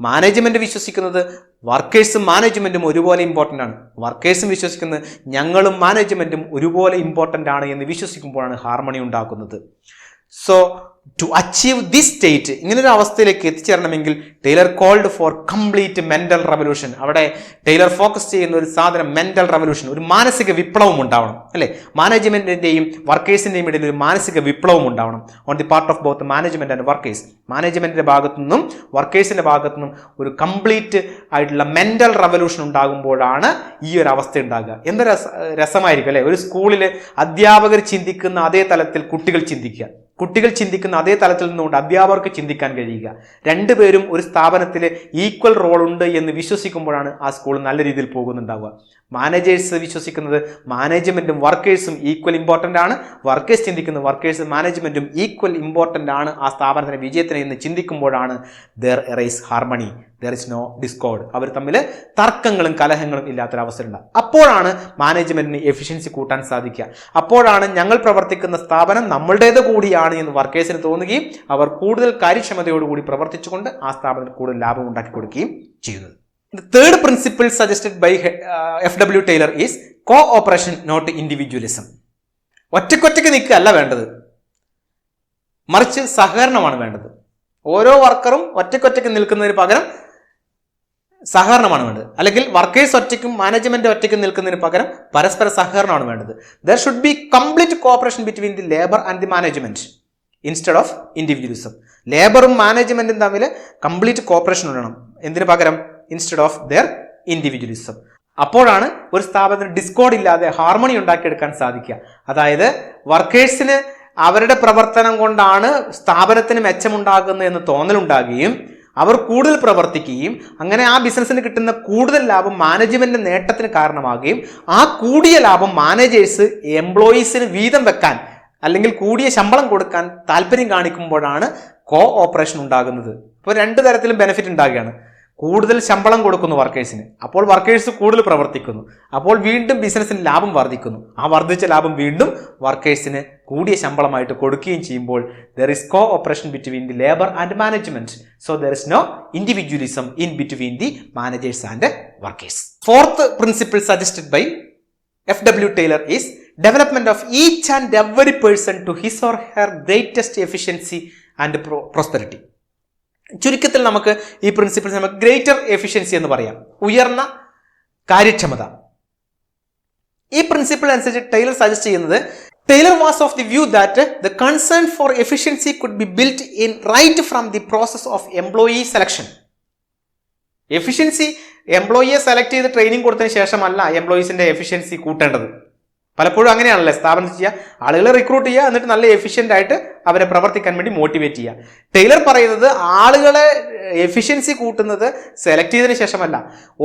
മാനേജ്മെന്റ് വിശ്വസിക്കുന്നത് വർക്കേഴ്സും മാനേജ്മെന്റും ഒരുപോലെ ഇമ്പോർട്ടൻ്റ് ആണ്, വർക്കേഴ്സും വിശ്വസിക്കുന്നത് ഞങ്ങളും മാനേജ്മെന്റും ഒരുപോലെ ഇമ്പോർട്ടൻ്റ് ആണ് എന്ന് വിശ്വസിക്കുമ്പോഴാണ് ഹാർമണി ഉണ്ടാക്കുന്നത്. So to achieve this state, ഇങ്ങനൊരു അവസ്ഥയിലേക്ക് എത്തിച്ചേരണമെങ്കിൽ Taylor called for complete mental revolution. അവിടെ ടൈലർ ഫോക്കസ് ചെയ്യുന്ന ഒരു സാധനം മെന്റൽ റവല്യൂഷൻ, ഒരു മാനസിക വിപ്ലവം ഉണ്ടാവണം, അല്ലെ? മാനേജ്മെന്റിന്റെയും വർക്കേഴ്സിന്റെയും ഇടയിൽ ഒരു മാനസിക വിപ്ലവം ഉണ്ടാവണം on the part of both management and workers. മാനേജ്മെന്റിന്റെ ഭാഗത്തു നിന്നും വർക്കേഴ്സിന്റെ ഭാഗത്തു നിന്നും ഒരു കംപ്ലീറ്റ് ആയിട്ടുള്ള മെന്റൽ റവല്യൂഷൻ ഉണ്ടാകുമ്പോഴാണ് ഈ ഒരു അവസ്ഥ ഉണ്ടാകുക. എന്ത് രസമായിരിക്കും, അല്ലെ? ഒരു സ്കൂളിൽ അധ്യാപകർ ചിന്തിക്കുന്ന അതേ തലത്തിൽ കുട്ടികൾ ചിന്തിക്കുക, കുട്ടികൾ ചിന്തിക്കുന്ന അതേ തലത്തിൽ നിന്നുകൊണ്ട് അധ്യാപകർക്ക് ചിന്തിക്കാൻ കഴിയുക. രണ്ടുപേരും ഒരു സ്ഥാപനത്തിൽ ഈക്വൽ റോൾ ഉണ്ട് എന്ന് വിശ്വസിക്കുമ്പോഴാണ് ആ സ്കൂൾ നല്ല രീതിയിൽ പോകുന്നുണ്ടാവുക. മാനേജേഴ്സ് വിശ്വസിക്കുന്നത് മാനേജ്മെന്റും വർക്കേഴ്സും ഈക്വൽ ഇമ്പോർട്ടൻ്റ് ആണ്, വർക്കേഴ്സ് ചിന്തിക്കുന്നത് വർക്കേഴ്സും മാനേജ്മെന്റും ഈക്വൽ ഇമ്പോർട്ടൻ്റ് ആണ് ആ സ്ഥാപനത്തിന്റെ വിജയത്തിന് എന്ന് ചിന്തിക്കുമ്പോഴാണ് there arise harmony, there is no discord. അവർ തമ്മിൽ തർക്കങ്ങളും കലഹങ്ങളും ഇല്ലാത്തൊരവസ്ഥ ഉണ്ടാകും. അപ്പോഴാണ് മാനേജ്മെന്റിന് എഫിഷ്യൻസി കൂട്ടാൻ സാധിക്കുക. അപ്പോഴാണ് ഞങ്ങൾ പ്രവർത്തിക്കുന്ന സ്ഥാപനം നമ്മളുടേത് കൂടിയാണ് എന്ന് വർക്കേഴ്സിന് തോന്നുകയും അവർ കൂടുതൽ കാര്യക്ഷമതയോടുകൂടി പ്രവർത്തിച്ചുകൊണ്ട് ആ സ്ഥാപനത്തിന് കൂടുതൽ ലാഭം ഉണ്ടാക്കി കൊടുക്കുകയും ചെയ്യുന്നത്. The third principle suggested by F.W. Taylor is cooperation, not individualism. ഒറ്റക്കൊറ്റയ്ക്ക് നിൽക്കുകയല്ല വേണ്ടത്, മറിച്ച് സഹകരണമാണ് വേണ്ടത്. ഓരോ വർക്കറും ഒറ്റക്കൊറ്റയ്ക്ക് നിൽക്കുന്നതിന് പകരം സഹകരണമാണ് വേണ്ടത്. അല്ലെങ്കിൽ വർക്കേഴ്സ് ഒറ്റയ്ക്കും മാനേജ്മെന്റ് ഒറ്റയ്ക്കും നിൽക്കുന്നതിന് പകരം പരസ്പര സഹകരണമാണ് വേണ്ടത്. There should be complete cooperation between the labour and the management instead of individualism. ലേബറും മാനേജ്മെന്റും തമ്മിൽ കംപ്ലീറ്റ് കോപ്പറേഷൻ വേണം. എന്തിനു പകരം? Instead of their individualism. അപ്പോഴാണ് ഒരു സ്ഥാപനത്തിന് ഡിസ്കോർഡ് ഇല്ലാതെ ഹാർമണി ഉണ്ടാക്കിയെടുക്കാൻ സാധിക്കുക. അതായത് വർക്കേഴ്സിന് അവരുടെ പ്രവർത്തനം കൊണ്ടാണ് സ്ഥാപനത്തിന് മെച്ചമുണ്ടാകുന്നത് എന്ന് തോന്നലുണ്ടാകുകയും അവർ കൂടുതൽ പ്രവർത്തിക്കുകയും അങ്ങനെ ആ ബിസിനസ്സിന് കിട്ടുന്ന കൂടുതൽ ലാഭം മാനേജ്മെന്റ് നേട്ടത്തിന് കാരണമാകുകയും ആ കൂടിയ ലാഭം മാനേജേഴ്സ് എംപ്ലോയീസിന് വീതം വെക്കാൻ അല്ലെങ്കിൽ കൂടിയ ശമ്പളം കൊടുക്കാൻ താല്പര്യം കാണിക്കുമ്പോഴാണ് കോ ഓപ്പറേഷൻ ഉണ്ടാകുന്നത്. ഇപ്പോൾ രണ്ടു തരത്തിലും ബെനിഫിറ്റ് ഉണ്ടാകുകയാണ്. കൂടുതൽ ശമ്പളം കൊടുക്കുന്നു വർക്കേഴ്സിന്, അപ്പോൾ വർക്കേഴ്സ് കൂടുതൽ പ്രവർത്തിക്കുന്നു, അപ്പോൾ വീണ്ടും ബിസിനസ്സിന് ലാഭം വർദ്ധിക്കുന്നു. ആ വർദ്ധിച്ച ലാഭം വീണ്ടും വർക്കേഴ്സിന് കൂടിയ ശമ്പളമായിട്ട് കൊടുക്കുകയും ചെയ്യുമ്പോൾ there is cooperation between the labour and management. So there is no individualism in between the managers and workers. Fourth principle suggested by F.W. Taylor is development of each and every person to his or her greatest efficiency and prosperity. ചുരുക്കത്തിൽ നമുക്ക് ഈ principles നമുക്ക് greater efficiency എന്ന് പറയാം, ഉയർന്ന കാര്യക്ഷമത. ഈ principle അനുസരിച്ച് ടൈലർ സജസ്റ്റ് ചെയ്യുന്നത്, Taylor was of the view that the concern for efficiency could be built in right from the process of employee selection. Efficiency എംപ്ലോയിയെ സെലക്ട് ചെയ്ത് ട്രെയിനിങ് കൊടുത്തതിന് ശേഷമല്ല എംപ്ലോയീസിന്റെ എഫിഷ്യൻസി കൂട്ടേണ്ടത്. പലപ്പോഴും അങ്ങനെയാണല്ലേ സ്ഥാപനം ചെയ്യുക, ആളുകളെ റിക്രൂട്ട് ചെയ്യുക, എന്നിട്ട് നല്ല എഫിഷ്യൻ്റ് ആയിട്ട് അവരെ പ്രവർത്തിക്കാൻ വേണ്ടി മോട്ടിവേറ്റ് ചെയ്യുക. ടൈലർ പറയുന്നത് ആളുകളെ എഫിഷ്യൻസി കൂട്ടുന്നത് സെലക്ട് ചെയ്തതിന് ശേഷമല്ല,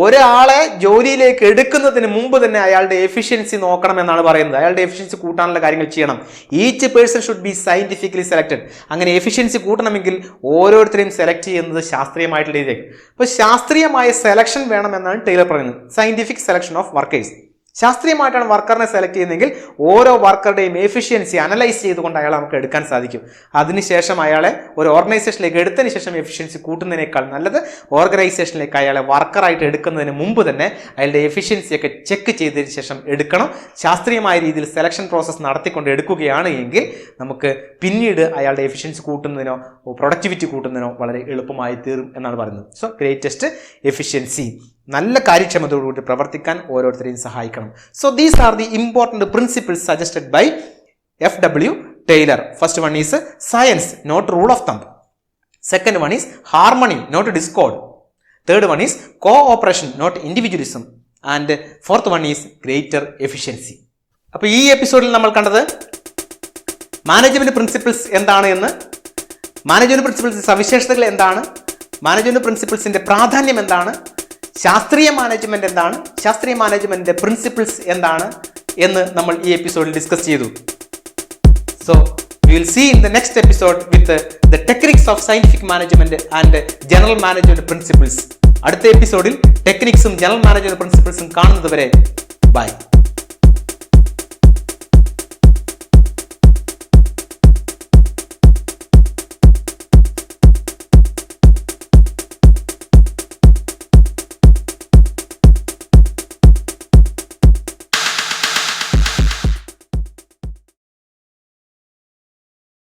ഒരാളെ ജോലിയിലേക്ക് എടുക്കുന്നതിന് മുമ്പ് തന്നെ അയാളുടെ എഫിഷ്യൻസി നോക്കണം എന്നാണ് പറയുന്നത്. അയാളുടെ എഫിഷ്യൻസി കൂട്ടാനുള്ള കാര്യങ്ങൾ ചെയ്യണം. Each person should be scientifically selected. അങ്ങനെ എഫിഷ്യൻസി കൂട്ടണമെങ്കിൽ ഓരോരുത്തരെയും സെലക്ട് ചെയ്യുന്നത് ശാസ്ത്രീയമായിട്ടുള്ള രീതിയിലേക്ക്. അപ്പോൾ ശാസ്ത്രീയമായ സെലക്ഷൻ വേണമെന്നാണ് ടൈലർ പറയുന്നത്. Scientific selection of workers. ശാസ്ത്രീയമായിട്ടാണ് വർക്കറിനെ സെലക്ട് ചെയ്യുന്നതെങ്കിൽ ഓരോ വർക്കറുടെയും എഫിഷ്യൻസി അനലൈസ് ചെയ്തുകൊണ്ട് അയാളെ നമുക്ക് എടുക്കാൻ സാധിക്കും. അതിനുശേഷം അയാളെ ഒരു ഓർഗനൈസേഷനിലേക്ക് എടുത്തതിന് ശേഷം എഫിഷ്യൻസി കൂട്ടുന്നതിനേക്കാൾ നല്ലത് ഓർഗനൈസേഷനിലേക്ക് അയാളെ വർക്കറായിട്ട് എടുക്കുന്നതിന് മുമ്പ് തന്നെ അയാളുടെ എഫിഷ്യൻസിയൊക്കെ ചെക്ക് ചെയ്തതിന് ശേഷം എടുക്കണം. ശാസ്ത്രീയമായ രീതിയിൽ സെലക്ഷൻ പ്രോസസ്സ് നടത്തിക്കൊണ്ട് എടുക്കുകയാണ് എങ്കിൽ നമുക്ക് പിന്നീട് അയാളുടെ എഫിഷ്യൻസി കൂട്ടുന്നതിനോ പ്രൊഡക്ടിവിറ്റി കൂട്ടുന്നതിനോ വളരെ എളുപ്പമായി തീരും എന്നാണ് പറയുന്നത്. സോ ഗ്രേറ്റസ്റ്റ് എഫിഷ്യൻസി, നല്ല കാര്യക്ഷമതയോടുകൂടി പ്രവർത്തിക്കാൻ ഓരോരുത്തരെയും സഹായിക്കണം. So these are the important principles suggested by F.W. Taylor. First one is science, not rule of thumb. Second one is harmony, not discord. Third one is cooperation, not individualism. And fourth one is greater efficiency. അപ്പോൾ ഈ എപ്പിസോഡിൽ നമ്മൾ കണ്ടത് management principles എന്താണ് എന്ന്, management പ്രിൻസിപ്പിൾസിന്റെ സവിശേഷതകൾ എന്താണ്, മാനേജ്മെന്റ് പ്രിൻസിപ്പിൾസിന്റെ പ്രാധാന്യം എന്താണ്, ശാസ്ത്രീയ മാനേജ്മെന്റ് എന്താണ്, ശാസ്ത്രീയ മാനേജ്മെന്റിന്റെ പ്രിൻസിപ്പിൾസ് എന്താണ് എന്ന് നമ്മൾ ഈ എപ്പിസോഡിൽ ഡിസ്കസ് ചെയ്തു. So we will see in the next episode with the techniques of scientific management and general management principles. അടുത്ത എപ്പിസോഡിൽ ടെക്നിക്സും ജനറൽ മാനേജ്മെന്റ് പ്രിൻസിപ്പിൾസും കാണുന്നത് വരെ ബൈ.